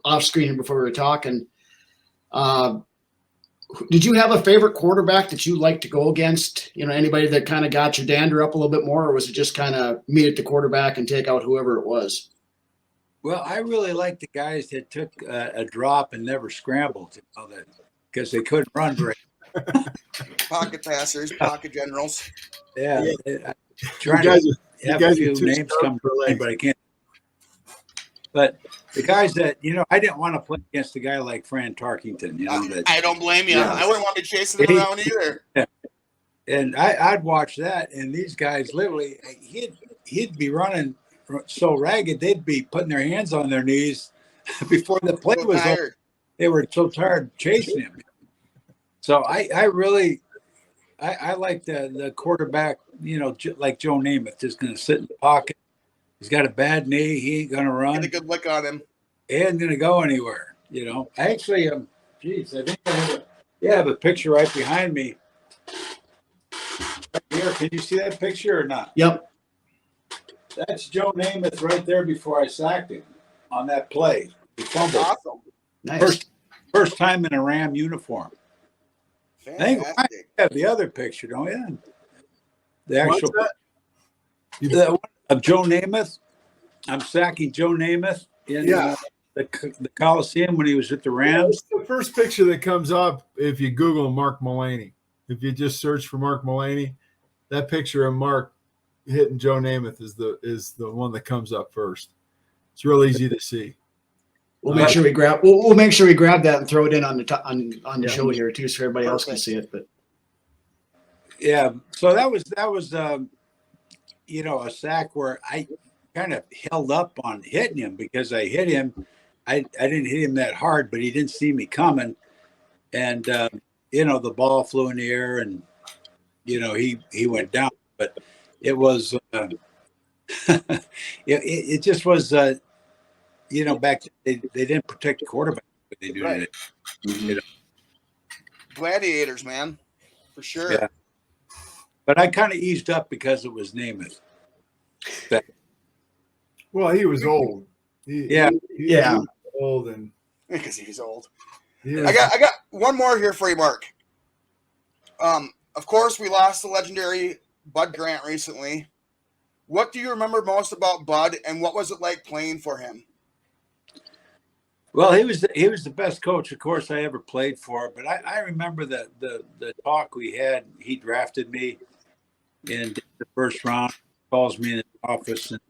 off screen here before we were talking. Did you have a favorite quarterback that you liked to go against? Anybody that kind of got your dander up a little bit more, or was it just kind of meet at the quarterback and take out whoever it was? Well, I really liked the guys that took a drop and never scrambled, because they couldn't run very. Pocket passers, pocket generals. Yeah. trying guys to you have a guys are few too names stoked come for to mind, legs. but I can't. But the guys that, I didn't want to play against a guy like Fran Tarkington, I don't blame you. Yeah. I wouldn't want to be chasing him around either. and I'd watch that, and these guys literally, he'd be running so ragged, they'd be putting their hands on their knees before the play So was over. tired. They were so tired chasing him. So I really like the quarterback, like Joe Namath, just going to sit in the pocket. He's got a bad knee. He ain't going to run. Get a good lick on him. He ain't going to go anywhere. I actually, I think I have a picture right behind me. Right here, can you see that picture or not? Yep. That's Joe Namath right there before I sacked him on that play. He fumbled. Awesome. Nice. First time in a Ram uniform. I think I Fantastic. have the other picture, don't you? The actual What's the one of Joe Namath. I'm sacking Joe Namath in the Coliseum when he was at the Rams. the first picture that comes up if you Google Mark Mullaney. If you just search for Mark Mullaney, that picture of Mark hitting Joe Namath is the one that comes up first. It's real easy to see. We'll make sure we grab. We'll make sure we grab that and throw it in on the show here too, so everybody else can see it. But Yeah, so that was a sack where I kind of held up on hitting him because I hit him. I didn't hit him that hard, but he didn't see me coming, and the ball flew in the air, and he went down. But it was it just was back then, they didn't protect the quarterback, but they do Right. today. Gladiators, man. For sure. Yeah. But I kind of eased up because it was Namath. Well, he was old. He was old, and Because he's old. he was, I got one more here for you, Mark. Of course, we lost the legendary Bud Grant recently. What do you remember most about Bud, and what was it like playing for him? Well, he was the best coach, of course, I ever played for. But I remember the talk we had. He drafted me in the first round. Calls me in his office, and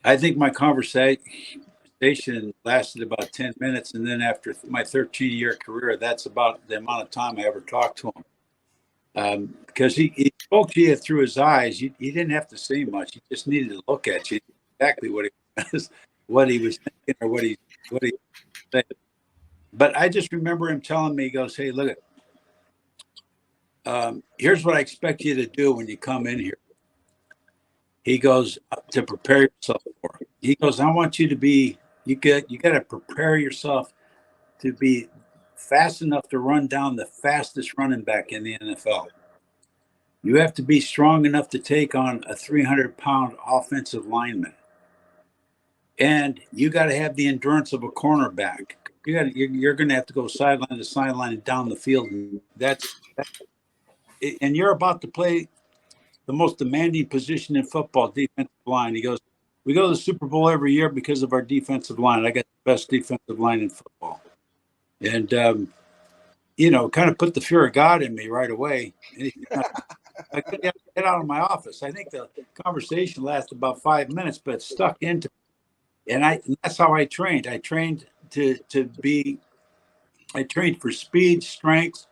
I think my conversation lasted about 10 minutes. And then after my 13-year career, that's about the amount of time I ever talked to him. Because he spoke to you through his eyes. He didn't have to say much. He just needed to look at you, exactly what he was thinking or what he said. But I just remember him telling me, he goes, "Hey, look, here's what I expect you to do when you come in here." He goes, to prepare yourself for it. He goes, "I want you to be, you got to prepare yourself to be fast enough to run down the fastest running back in the NFL. You have to be strong enough to take on a 300-pound offensive lineman. And you got to have the endurance of a cornerback. You're going to have to go sideline to sideline and down the field. And and you're about to play the most demanding position in football, defensive line." He goes, "We go to the Super Bowl every year because of our defensive line. I got the best defensive line in football." And, kind of put the fear of God in me right away. And I couldn't get out of my office. I think the conversation lasted about 5 minutes, but it stuck into me. And that's how I trained. I trained I trained for speed, strength,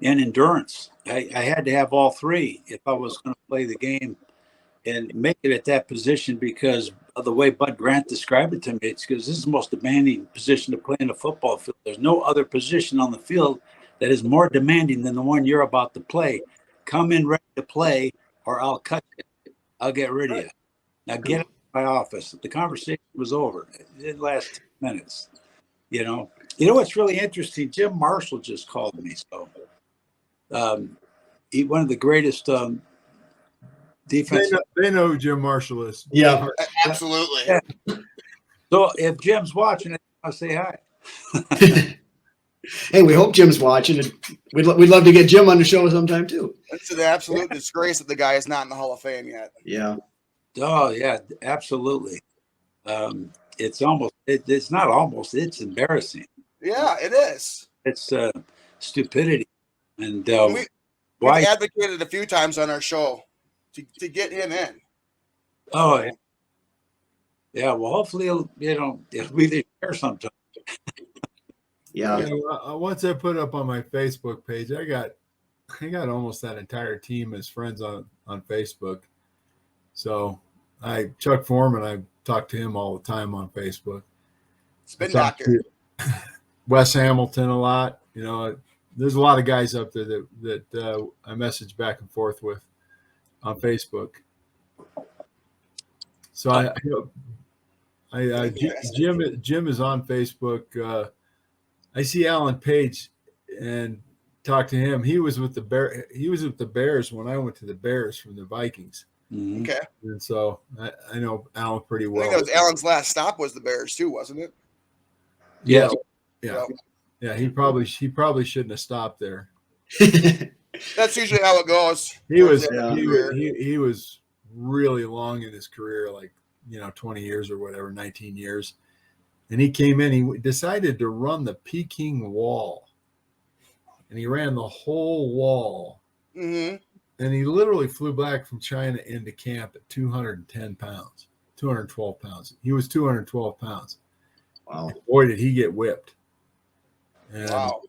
and endurance. I had to have all three if I was going to play the game and make it at that position, because of the way Bud Grant described it to me. It's because this is the most demanding position to play in a football field. There's no other position on the field that is more demanding than the one you're about to play. Come in ready to play, or I'll cut you. I'll get rid of you. Now get out of my office." The conversation was over. It didn't last 10 minutes. You know what's really interesting? Jim Marshall just called me. So he one of the greatest defense. they know who Jim Marshall is. yeah, Absolutely. Yeah. So if Jim's watching it, I'll say hi. hey, we hope Jim's watching, and we'd love to get Jim on the show sometime too. It's an absolute disgrace that the guy is not in the Hall of Fame yet. Yeah, Oh yeah, absolutely. It's it's embarrassing. Yeah, it is. It's stupidity. And We've why? advocated a few times on our show to get him in. Oh, yeah. Well, hopefully, it'll be there sometime. Yeah. Once I put it up on my Facebook page, I got almost that entire team as friends on Facebook. So Chuck Foreman, I talk to him all the time on Facebook. Spin doctor. Wes Hamilton a lot. There's a lot of guys up there that I message back and forth with on Facebook. So Jim is on Facebook. I see Alan Page and talk to him. He was with the Bears when I went to the Bears from the Vikings. Mm-hmm. Okay. And so I know Alan pretty well. I think that was Alan's last stop was the Bears too, wasn't it? Yeah. Yeah. He probably shouldn't have stopped there. That's usually how it goes. He was really long in his career, like 20 years or whatever, 19 years. And he came in, he decided to run the Peking wall. And he ran the whole wall. Mm-hmm. And he literally flew back from China into camp at 210 pounds, 212 pounds. He was 212 pounds. Wow. Boy, did he get whipped. And, Wow.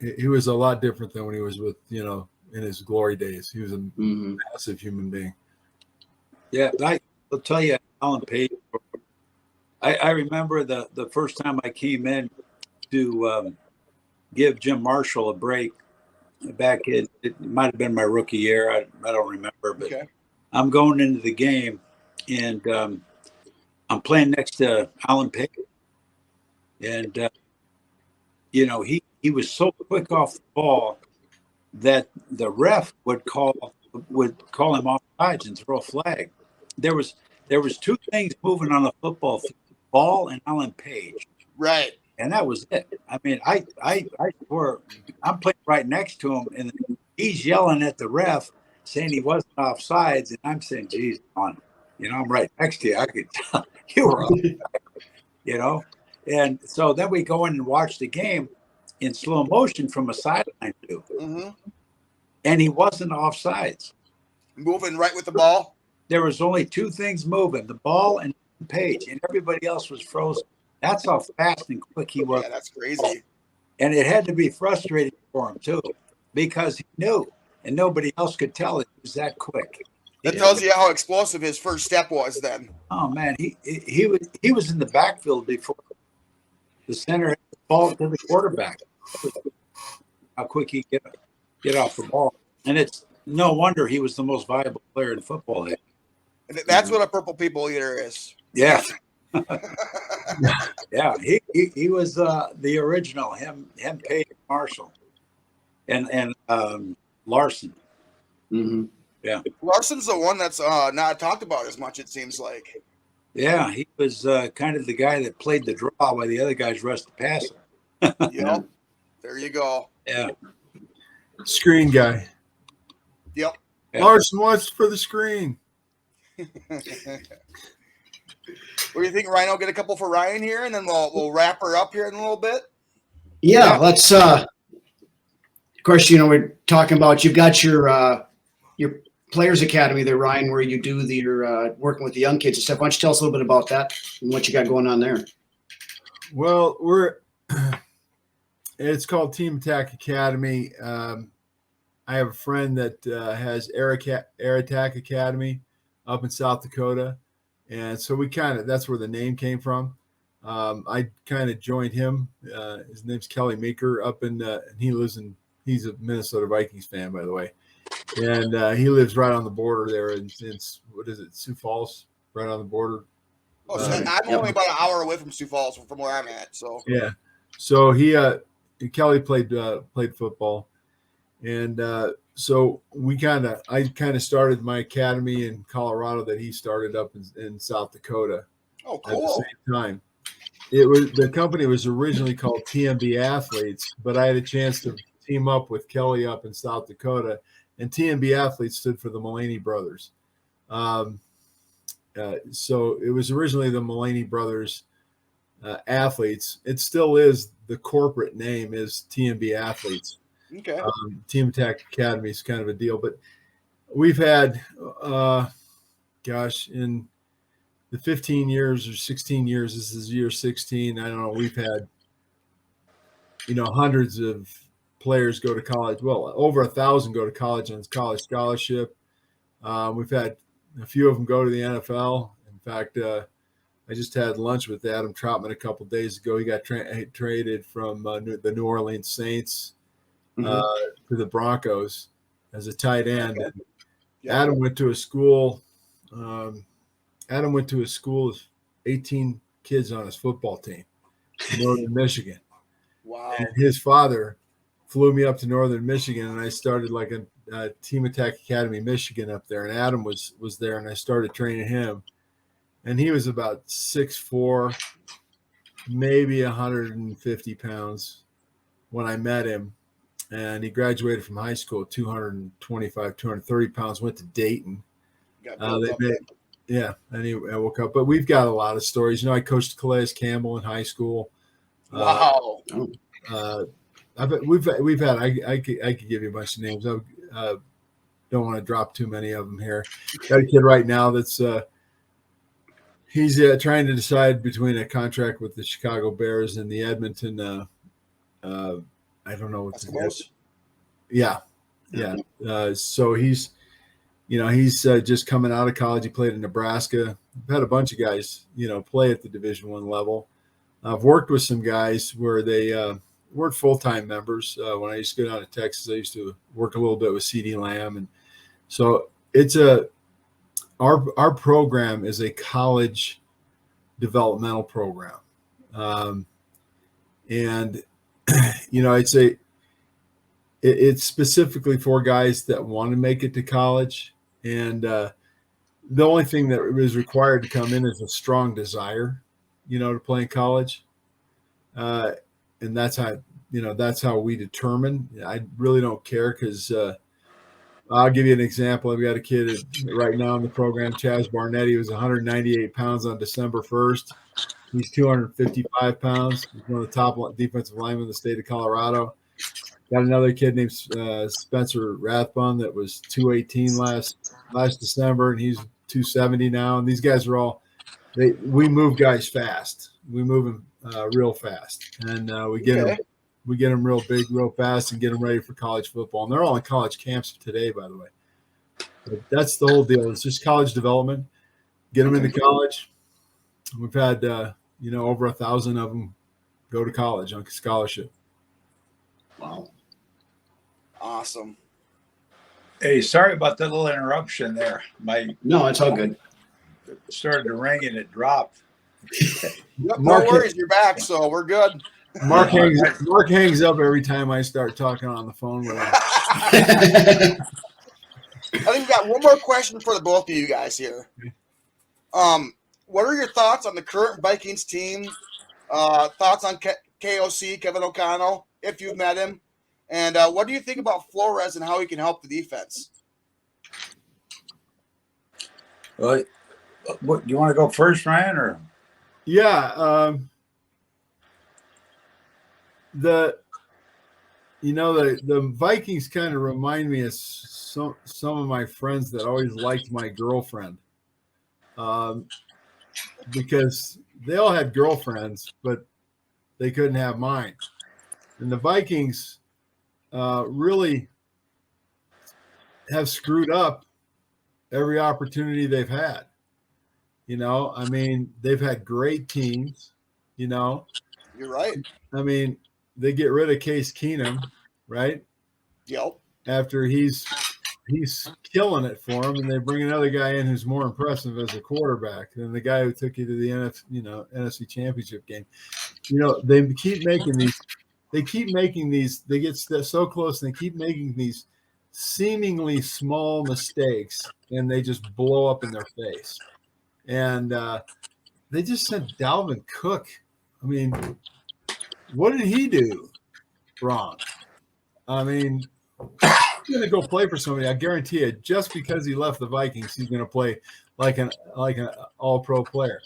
He was a lot different than when he was with, in his glory days. He was a massive human being. Yeah, I'll tell you, Alan Page. I remember the first time I came in to give Jim Marshall a break back in, it might have been my rookie year. I don't remember, but okay. I'm going into the game and I'm playing next to Alan Page. And, he was so quick off the ball that the ref would call him off sides and throw a flag. There was two things moving on the football field, ball and Alan Page. Right. And that was it. I mean, I'm playing right next to him, and he's yelling at the ref, saying he wasn't off sides, and I'm saying, "Geez, I'm right next to you. I could tell you were off." And so then we go in and watch the game in slow motion from a sideline view, and he wasn't off sides. Moving right with the ball. There was only two things moving: the ball and Page, and everybody else was frozen. That's how fast and quick he was. Yeah, that's crazy. And it had to be frustrating for him too, because he knew, and nobody else could tell it was that quick. That tells you how explosive his first step was then. Oh man, he was in the backfield before the center had the ball to the quarterback. How quick he get off the ball, and it's no wonder he was the most valuable player in football. And that's what a purple people eater is. Yeah. Yeah, he was the original. Him, Page, Marshall, and Larson. Mm-hmm. Yeah, Larson's the one that's not talked about as much. It seems like. Yeah, he was kind of the guy that played the draw while the other guys rushed the passer. Yep. There you go. Yeah. Screen guy. Yep. Yeah. Larson wants for the screen. What do you think, Ryan? I'll get a couple for Ryan here, and then we'll wrap her up here in a little bit. Yeah, let's. Of course, we're talking about you've got your Players Academy there, Ryan, where you do your working with the young kids and stuff. Why don't you tell us a little bit about that and what you got going on there? Well, it's called Team Attack Academy. I have a friend that has Air Attack Academy up in South Dakota. And so that's where the name came from. I kind of joined him. His name's Kelly Meeker he's a Minnesota Vikings fan, by the way. And he lives right on the border there in what is it, Sioux Falls, right on the border. Oh, so I'm only about an hour away from Sioux Falls from where I'm at. So yeah. So Kelly played football. And so I kind of started my academy in Colorado that he started up in South Dakota. Oh, cool. At the same time. The company was originally called TMB Athletes, but I had a chance to team up with Kelly up in South Dakota, and TMB Athletes stood for the Mullaney brothers. So it was originally the Mullaney brothers athletes. It still is, the corporate name is TMB Athletes. Okay. Team Attack Academy is kind of a deal, but we've had, in the 15 years or 16 years, this is year 16. I don't know. We've had, hundreds of players go to college. Well, over 1,000 go to college on college scholarship. We've had a few of them go to the NFL. In fact, I just had lunch with Adam Troutman a couple of days ago. He got traded from the New Orleans Saints to the Broncos as a tight end. Okay. Yeah. Adam went to a school. Adam went to a school with 18 kids on his football team in Northern Michigan. Wow. And his father flew me up to Northern Michigan, and I started like a Team Attack Academy Michigan up there. And Adam was there, and I started training him. And he was about 6'4", maybe 150 pounds when I met him. And he graduated from high school at 225, 230 pounds, went to Dayton. And I woke up. But we've got a lot of stories. I coached Calais Campbell in high school. Wow. We've had. I could give you a bunch of names. I don't want to drop too many of them here. Got a kid right now that's he's trying to decide between a contract with the Chicago Bears and the Edmonton. I don't know what it is. Yeah. So he's just coming out of college. He played in Nebraska. I've had a bunch of guys, play at the Division I level. I've worked with some guys where they weren't full-time members. When I used to go down to Texas, I used to work a little bit with CD Lamb. And so it's our program is a college developmental program. And, it's specifically for guys that want to make it to college. And the only thing that is required to come in is a strong desire, to play in college. And that's how we determine. I really don't care because I'll give you an example. I've got a kid right now in the program, Chaz Barnett. He was 198 pounds on December 1st. He's 255 pounds. He's one of the top defensive linemen in the state of Colorado. Got another kid named Spencer Rathbun that was 218 last December, and he's 270 now. And these guys are all we move guys fast. We move them real fast, and we get them real big, real fast, and get them ready for college football. And they're all in college camps today, by the way. But that's the whole deal. It's just college development. Get them into college. We've had over 1,000 of them go to college on scholarship. Wow. Awesome. Hey, sorry about that little interruption there. No, it's all good. It started to ring and it dropped. No worries, you're back, so we're good. Mark hangs up every time I start talking on the phone with him. I think we've got one more question for the both of you guys here. What are your thoughts on the current Vikings team? Thoughts on KOC, Kevin O'Connell, if you've met him? And what do you think about Flores and how he can help the defense? Well, do you want to go first, Ryan? Or yeah, the Vikings kind of remind me of some of my friends that always liked my girlfriend, because they all had girlfriends, but they couldn't have mine. And the Vikings really have screwed up every opportunity they've had. They've had great teams, You're right. They get rid of Case Keenum, right? Yep. After he's killing it for them, and they bring another guy in who's more impressive as a quarterback than the guy who took you to the NFC Championship game. They keep making these. They keep making these. They get so close, and they keep making these seemingly small mistakes, and they just blow up in their face. And they just sent Dalvin Cook. What did he do wrong? He's going to go play for somebody. I guarantee you, just because he left the Vikings, he's going to play like an all-pro player.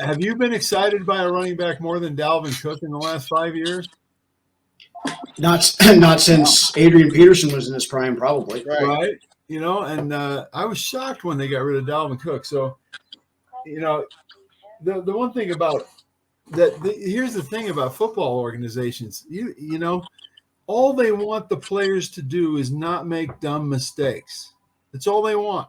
Have you been excited by a running back more than Dalvin Cook in the last 5 years? Not since Adrian Peterson was in his prime, probably. Right. you know, and I was shocked when they got rid of Dalvin Cook. So, you know, the one thing about that, here's the thing about football organizations. You know, all they want the players to do is not make dumb mistakes. That's all they want.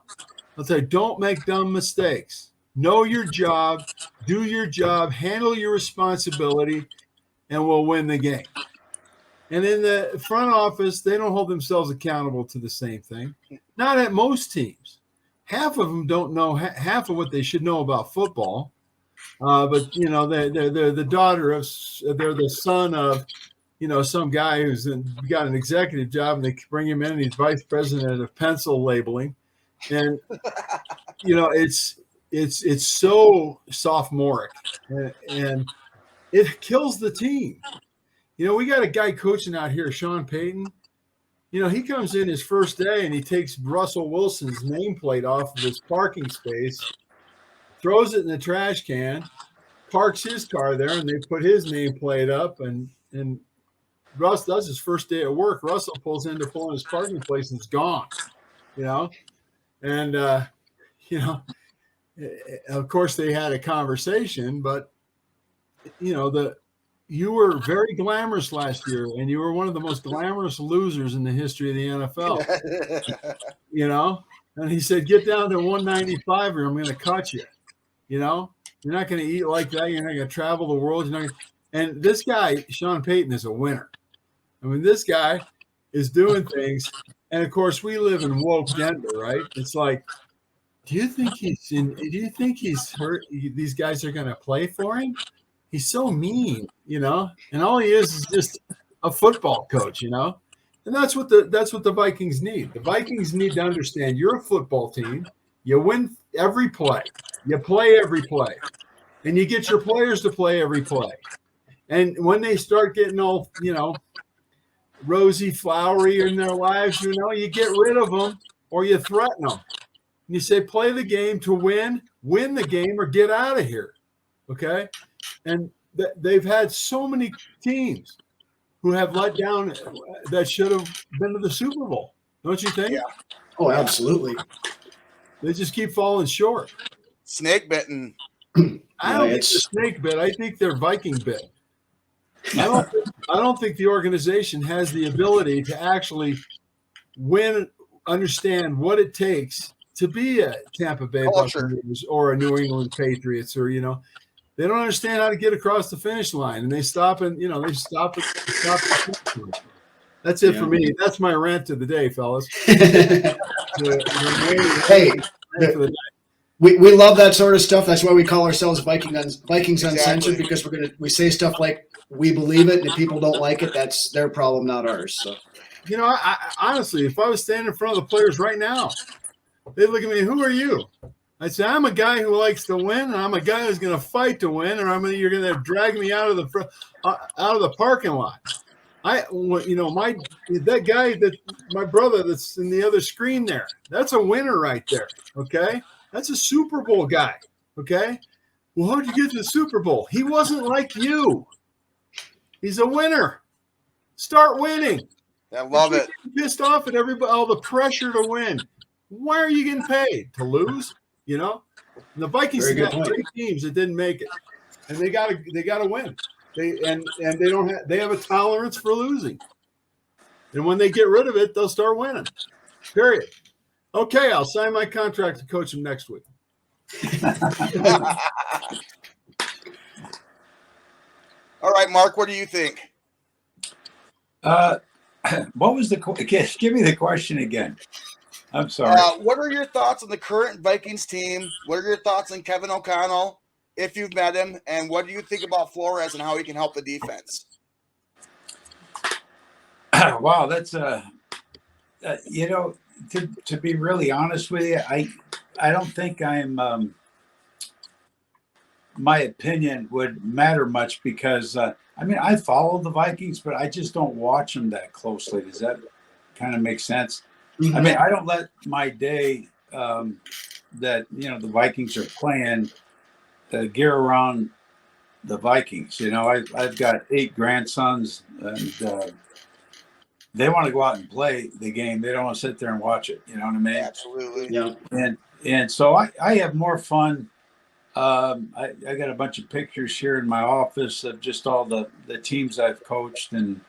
They'll say, don't make dumb mistakes. Know your job, do your job, handle your responsibility, and we'll win the game. And in the front office, they don't hold themselves accountable to the same thing. Not at most teams. Half of them don't know half of what they should know about football. But you know, they're the daughter of, they're the son of, you know, some guy who's got an executive job, and they bring him in, and he's vice president of pencil labeling, and you know, it's so sophomoric, and it kills the team. You know, we got a guy coaching out here, Sean Payton. You know, he comes in his first day and he takes Russell Wilson's nameplate off of his parking space, throws it in the trash can, parks his car there, and they put his nameplate up. And Russ does his first day at work. Russell pulls in to pull in his parking place and it's gone, you know. And, you know, of course they had a conversation, but, you know, you were very glamorous last year, and you were one of the most glamorous losers in the history of the NFL. You know, and he said, "Get down to 195, or I'm going to cut you." You know, you're not going to eat like that. You're not going to travel the world. And this guy, Sean Payton, is a winner. I mean, this guy is doing things, and of course, we live in woke Denver, right? It's like, do you think he's hurt? These guys are going to play for him? He's so mean, you know, and all he is just a football coach, you know, and that's what the Vikings need. The Vikings need to understand you're a football team. You win every play, you play every play, and you get your players to play every play. And when they start getting all, you know, rosy, flowery in their lives, you know, you get rid of them or you threaten them. And you say, play the game to win the game, or get out of here. Okay. And they've had so many teams who have let down that should have been to the Super Bowl. Don't you think? Yeah. Oh, absolutely. They just keep falling short. Snake bitten. I don't think they're snake bit. I think they're Viking bit. I don't think the organization has the ability to actually understand what it takes to be a Tampa Bay Buccaneers or a New England Patriots, or, you know, they don't understand how to get across the finish line, and they stop and, you know, they stop. That's it for me. That's my rant of the day, fellas. Hey, we love that sort of stuff. That's why we call ourselves Vikings Uncensored, because we say stuff like we believe it, and if people don't like it, that's their problem, not ours. So, you know, I honestly, if I was standing in front of the players right now, they'd look at me, who are you? I'd say, I'm a guy who likes to win, and I'm a guy who's going to fight to win, or you're going to drag me out of the parking lot. That guy, my brother that's in the other screen there, that's a winner right there. Okay, that's a Super Bowl guy. Okay, well, how'd you get to the Super Bowl? He wasn't like you. He's a winner. Start winning. I love it. Pissed off at everybody, all the pressure to win. Why are you getting paid to lose? You know, and the Vikings got 3 teams that didn't make it, and they got to win. They have a tolerance for losing, and when they get rid of it, they'll start winning. Period. Okay, I'll sign my contract to coach them next week. All right, Mark, what do you think? What was give me the question again? I'm sorry. What are your thoughts on the current Vikings team? What are your thoughts on Kevin O'Connell, if you've met him? And what do you think about Flores and how he can help the defense? Wow, that's you know, to be really honest with you, I don't think I'm my opinion would matter much, because I mean, I follow the Vikings, but I just don't watch them that closely. Does that kind of make sense? Mm-hmm. I mean, I don't let my day that, you know, the Vikings are playing gear around the Vikings. You know, I've got 8 grandsons, and they want to go out and play the game. They don't want to sit there and watch it. You know what I mean? Absolutely. Yeah. And so I have more fun. I got a bunch of pictures here in my office of just all the teams I've coached and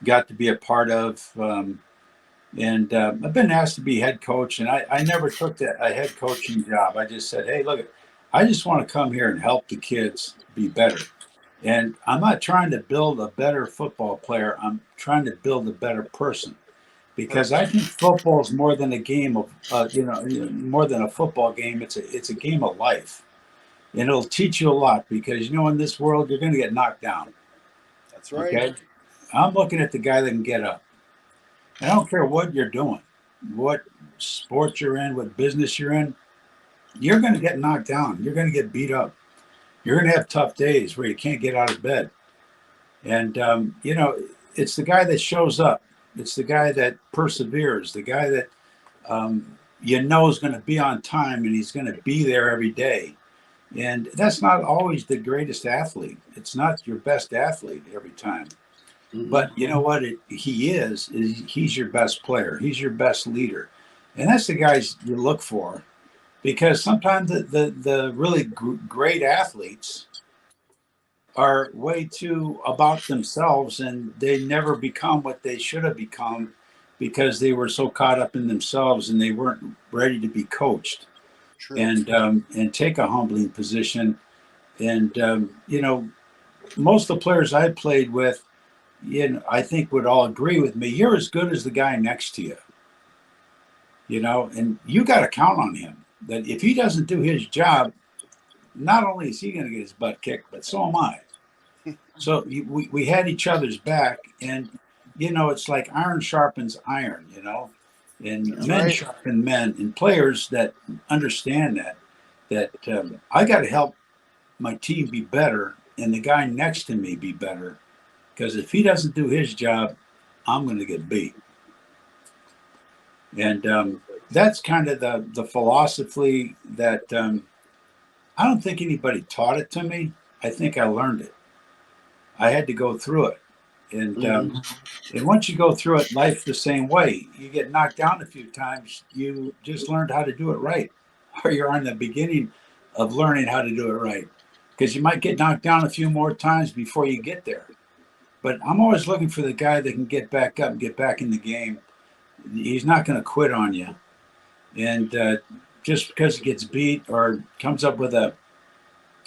got to be a part of. And I've been asked to be head coach, and I never took a head coaching job. I just said, hey, look, I just want to come here and help the kids be better. And I'm not trying to build a better football player. I'm trying to build a better person, because I think football is more than a game of, more than a football game. It's a game of life, and it'll teach you a lot, because, in this world, you're going to get knocked down. That's right. Okay. I'm looking at the guy that can get up. I don't care what you're doing, what sport you're in, what business you're in. You're going to get knocked down. You're going to get beat up. You're going to have tough days where you can't get out of bed. And, it's the guy that shows up. It's the guy that perseveres, the guy that, is going to be on time, and he's going to be there every day. And that's not always the greatest athlete. It's not your best athlete every time. But you know what he's your best player. He's your best leader. And that's the guys you look for, because sometimes the really great athletes are way too about themselves, and they never become what they should have become, because they were so caught up in themselves and they weren't ready to be coached. True. And take a humbling position. And, most of the players I played with, I think would all agree with me. You're as good as the guy next to you, and you got to count on him, that if he doesn't do his job, not only is he going to get his butt kicked, but so am I. So we had each other's back, and, it's like iron sharpens iron, and men sharpen men, and players that understand that I got to help my team be better and the guy next to me be better. Because if he doesn't do his job, I'm going to get beat. And that's kind of the philosophy that I don't think anybody taught it to me. I think I learned it. I had to go through it. And once you go through it, life's the same way. You get knocked down a few times, you just learned how to do it right. Or you're on the beginning of learning how to do it right. Because you might get knocked down a few more times before you get there. But I'm always looking for the guy that can get back up and get back in the game. He's not going to quit on you. And just because he gets beat or comes up with a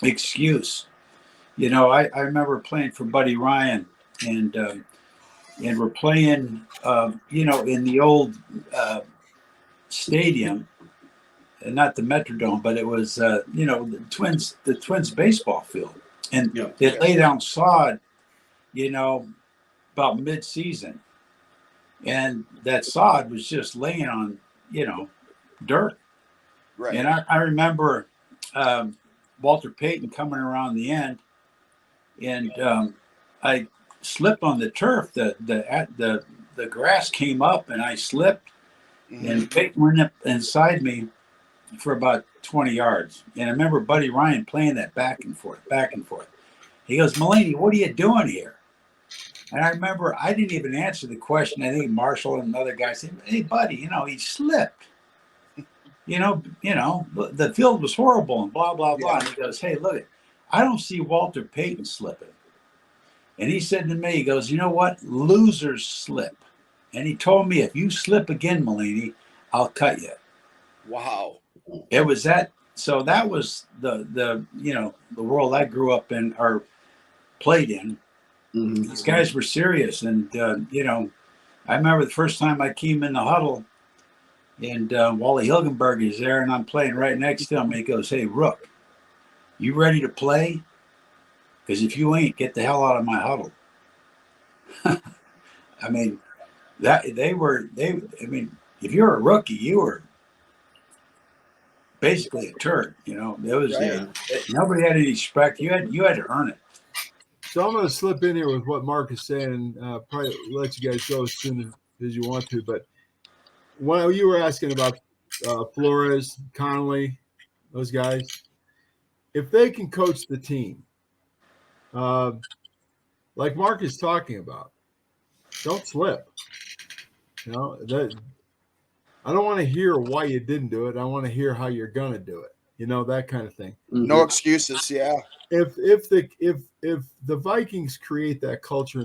excuse. I remember playing for Buddy Ryan, and we're playing, in the old stadium, and not the Metrodome, but it was, the Twins baseball field. And they laid down sod, about mid-season, and that sod was just laying on, dirt. Right. And I remember Walter Payton coming around the end, and I slipped on the turf. The grass came up, and I slipped, and Payton went up inside me for about 20 yards. And I remember Buddy Ryan playing that back and forth. He goes, Mullaney, what are you doing here? And I remember I didn't even answer the question. I think Marshall and another guy said, hey, buddy, he slipped. The field was horrible and blah, blah, blah. And he goes, hey, look, I don't see Walter Payton slipping. And he said to me, he goes, you know what? Losers slip. And he told me, if you slip again, Mullaney, I'll cut you. Wow. It was that. So that was the world I grew up in or played in. These guys were serious. And, I remember the first time I came in the huddle, and Wally Hilgenberg is there, and I'm playing right next to him. And he goes, hey, Rook, you ready to play? Because if you ain't, get the hell out of my huddle. I mean, if you're a rookie, you were basically a turd. It was nobody had any respect. You had to earn it. So I'm going to slip in here with what Mark is saying, and probably let you guys go as soon as you want to. But while you were asking about Flores, Connolly, those guys, if they can coach the team, like Mark is talking about, Don't slip. You know, that I don't want to hear why you didn't do it. I want to hear how you're gonna do it. You know, that kind of thing. No excuses. Yeah. If the Vikings create that culture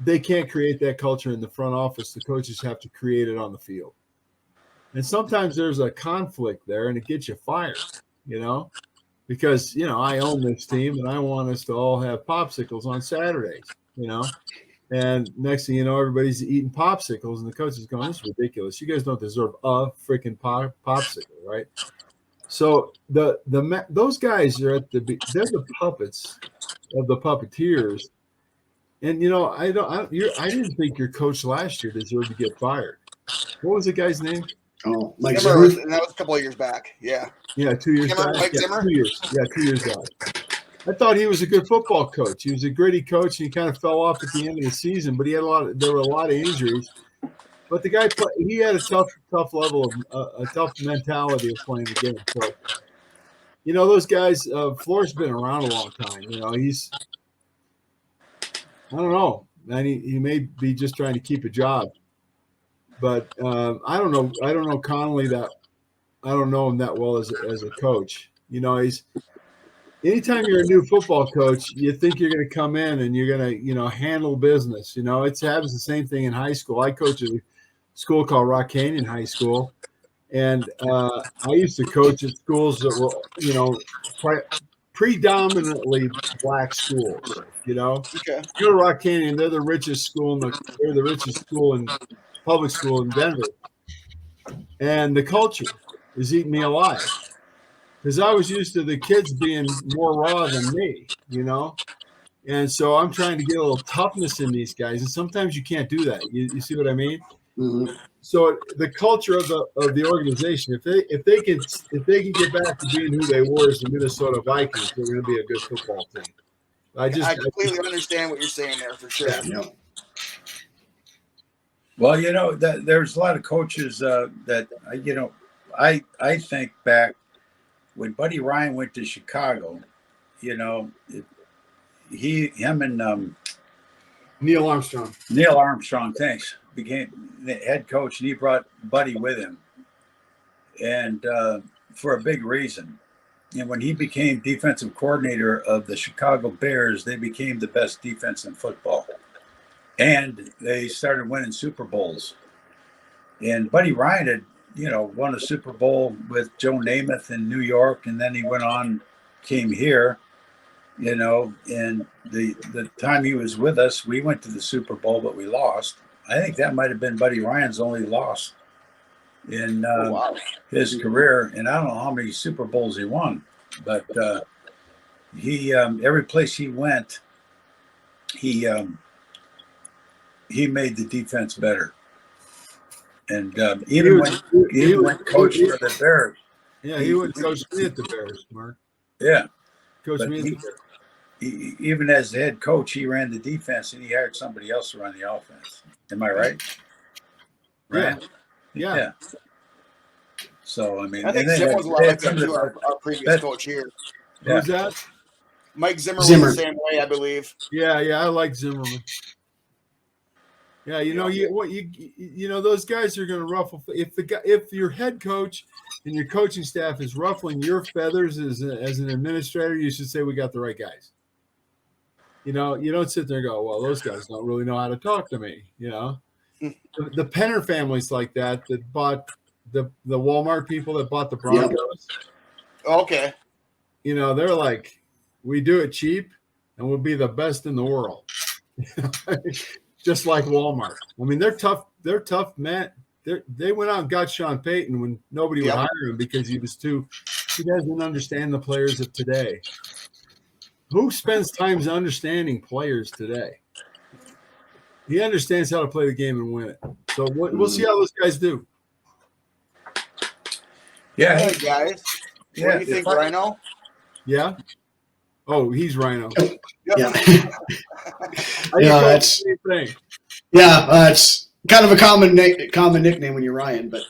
they can't create that culture in the front office. The coaches have to create it on the field. And sometimes there's a conflict there, and it gets you fired. You know, because I own this team, and I want us to all have popsicles on Saturdays. You know. And next thing you know, everybody's eating popsicles, and the coach is going, "This is ridiculous. You guys don't deserve a freaking popsicle, right?" So those guys are they're the puppets of the puppeteers, and I didn't think your coach last year deserved to get fired. What was the guy's name? Oh, Mike Zimmer, Zimmer. and that was a couple of years back. Yeah. Yeah, 2 years Zimmer, back. Mike Yeah, Zimmer? 2 years. Yeah, 2 years back. I thought he was a good football coach. He was a gritty coach, and he kind of fell off at the end of the season. But there were a lot of injuries. But the guy he had a tough level of a tough mentality of playing the game. So, those guys. Floor's been around a long time. I don't know, man. He may be just trying to keep a job. But I don't know. I don't know Connolly that. I don't know him that well as a coach. Anytime you're a new football coach, you think you're going to come in and you're going to, handle business. It happens the same thing in high school. I coach at a school called Rock Canyon High School, and I used to coach at schools that were, predominantly black schools. Okay. You go to Rock Canyon, they're the richest school in public school in Denver, and the culture is eating me alive. Because I was used to the kids being more raw than me, and so I'm trying to get a little toughness in these guys, and sometimes you can't do that. You see what I mean? Mm-hmm. So the culture of the organization, if they can get back to being who they were as the Minnesota Vikings, they're going to be a good football team. I completely understand what you're saying there for sure. Yeah. Well, there's a lot of coaches that I think back when Buddy Ryan went to Chicago. Him and Neil Armstrong. Thanks. Became the head coach, and he brought Buddy with him, and for a big reason. And when he became defensive coordinator of the Chicago Bears, they became the best defense in football, and they started winning Super Bowls. And Buddy Ryan had, won a Super Bowl with Joe Namath in New York, and then he went on, came here. And the time he was with us, we went to the Super Bowl, but we lost. I think that might have been Buddy Ryan's only loss in his career. And I don't know how many Super Bowls he won, but he every place he went, he made the defense better. And even when coaching for the Bears. Yeah, he would coach me at the Bears, Mark. Yeah. Coach me at the Bears. Even as the head coach, he ran the defense, and he hired somebody else to run the offense. Am I right? Right. Yeah. So I mean, I think Zimmer was a lot like that too. Our previous coach here. Who's that? Mike Zimmer was the same way, I believe. Yeah, I like Zimmerman. Yeah, those guys are going to ruffle. If your head coach and your coaching staff is ruffling your feathers as an administrator, you should say we got the right guys. You don't sit there and go, well, those guys don't really know how to talk to me. The Penner families like that bought the Walmart people that bought the Broncos. Yep. Okay. They're like, we do it cheap and we'll be the best in the world. Just like Walmart. I mean, they're tough. They're tough, man. They went out and got Sean Payton when nobody would hire him because he doesn't understand the players of today. Who spends time understanding players today? He understands how to play the game and win it. So we'll see how those guys do. Yeah. Hey, guys. What do you think, Rhino? Yeah. Oh, he's Rhino. Yep. Yeah. It's it's kind of a common nickname when you're Ryan, but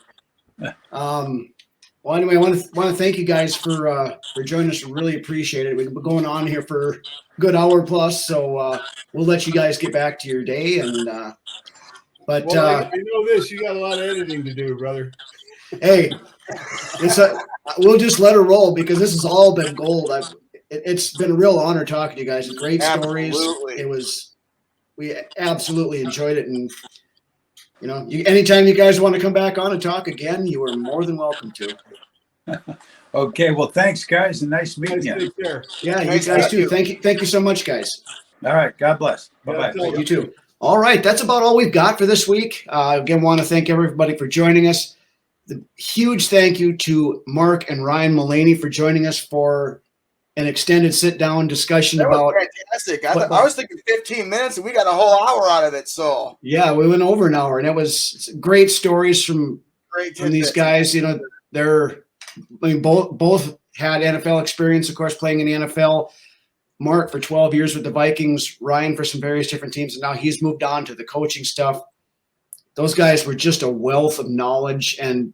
Well, anyway, I want to thank you guys for joining us. Really appreciate it. We've been going on here for a good hour plus, so we'll let you guys get back to your day. And but Well, I know this. You got a lot of editing to do, brother. hey, we'll just let her roll because this has all been gold. It's been a real honor talking to you guys. Great stories. Absolutely. We absolutely enjoyed it, and anytime you guys want to come back on and talk again, you are more than welcome to. Okay, well, thanks, guys, and nice meeting you. Take care. Yeah, Nice you guys to meet too. you. Thank you so much, guys. All right, God bless. Yeah, Bye-bye. You too. All right, that's about all we've got for this week. Again, want to thank everybody for joining us. The huge thank you to Mark and Ryan Mullaney for joining us for an extended sit-down discussion That about. was fantastic. I was thinking 15 minutes, and we got a whole hour out of it. So Yeah, we went over an hour, and it was great stories from these guys. Both had NFL experience, of course, playing in the NFL. Mark for 12 years with the Vikings, Ryan for some various different teams, and now he's moved on to the coaching stuff. Those guys were just a wealth of knowledge, and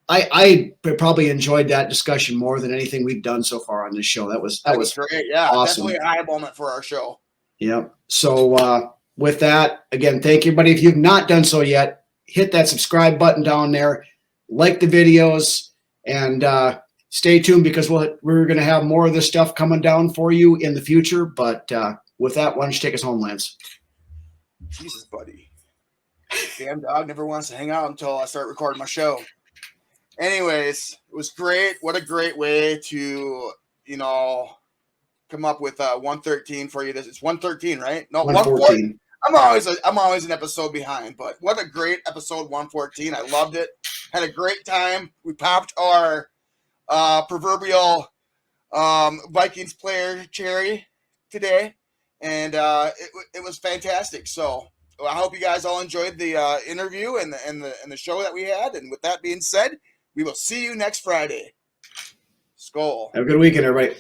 I probably enjoyed that discussion more than anything we've done so far on this show. That was great. Yeah, awesome. definitely a high moment for our show. Yep. So with that, again, thank you, everybody. If you've not done so yet, hit that subscribe button down there, like the videos, and stay tuned because we're going to have more of this stuff coming down for you in the future. But with that, why don't you take us home, Lance? Jesus, buddy. Damn dog never wants to hang out until I start recording my show. Anyways, it was great. What a great way to, come up with 113 for you. It's 113, right? No, 114. I'm always an episode behind, but what a great episode 114. I loved it. Had a great time. We popped our proverbial Vikings player cherry today, and it was fantastic. So I hope you guys all enjoyed the interview and the show that we had. And with that being said, we will see you next Friday. SKOL. Have a good weekend, everybody.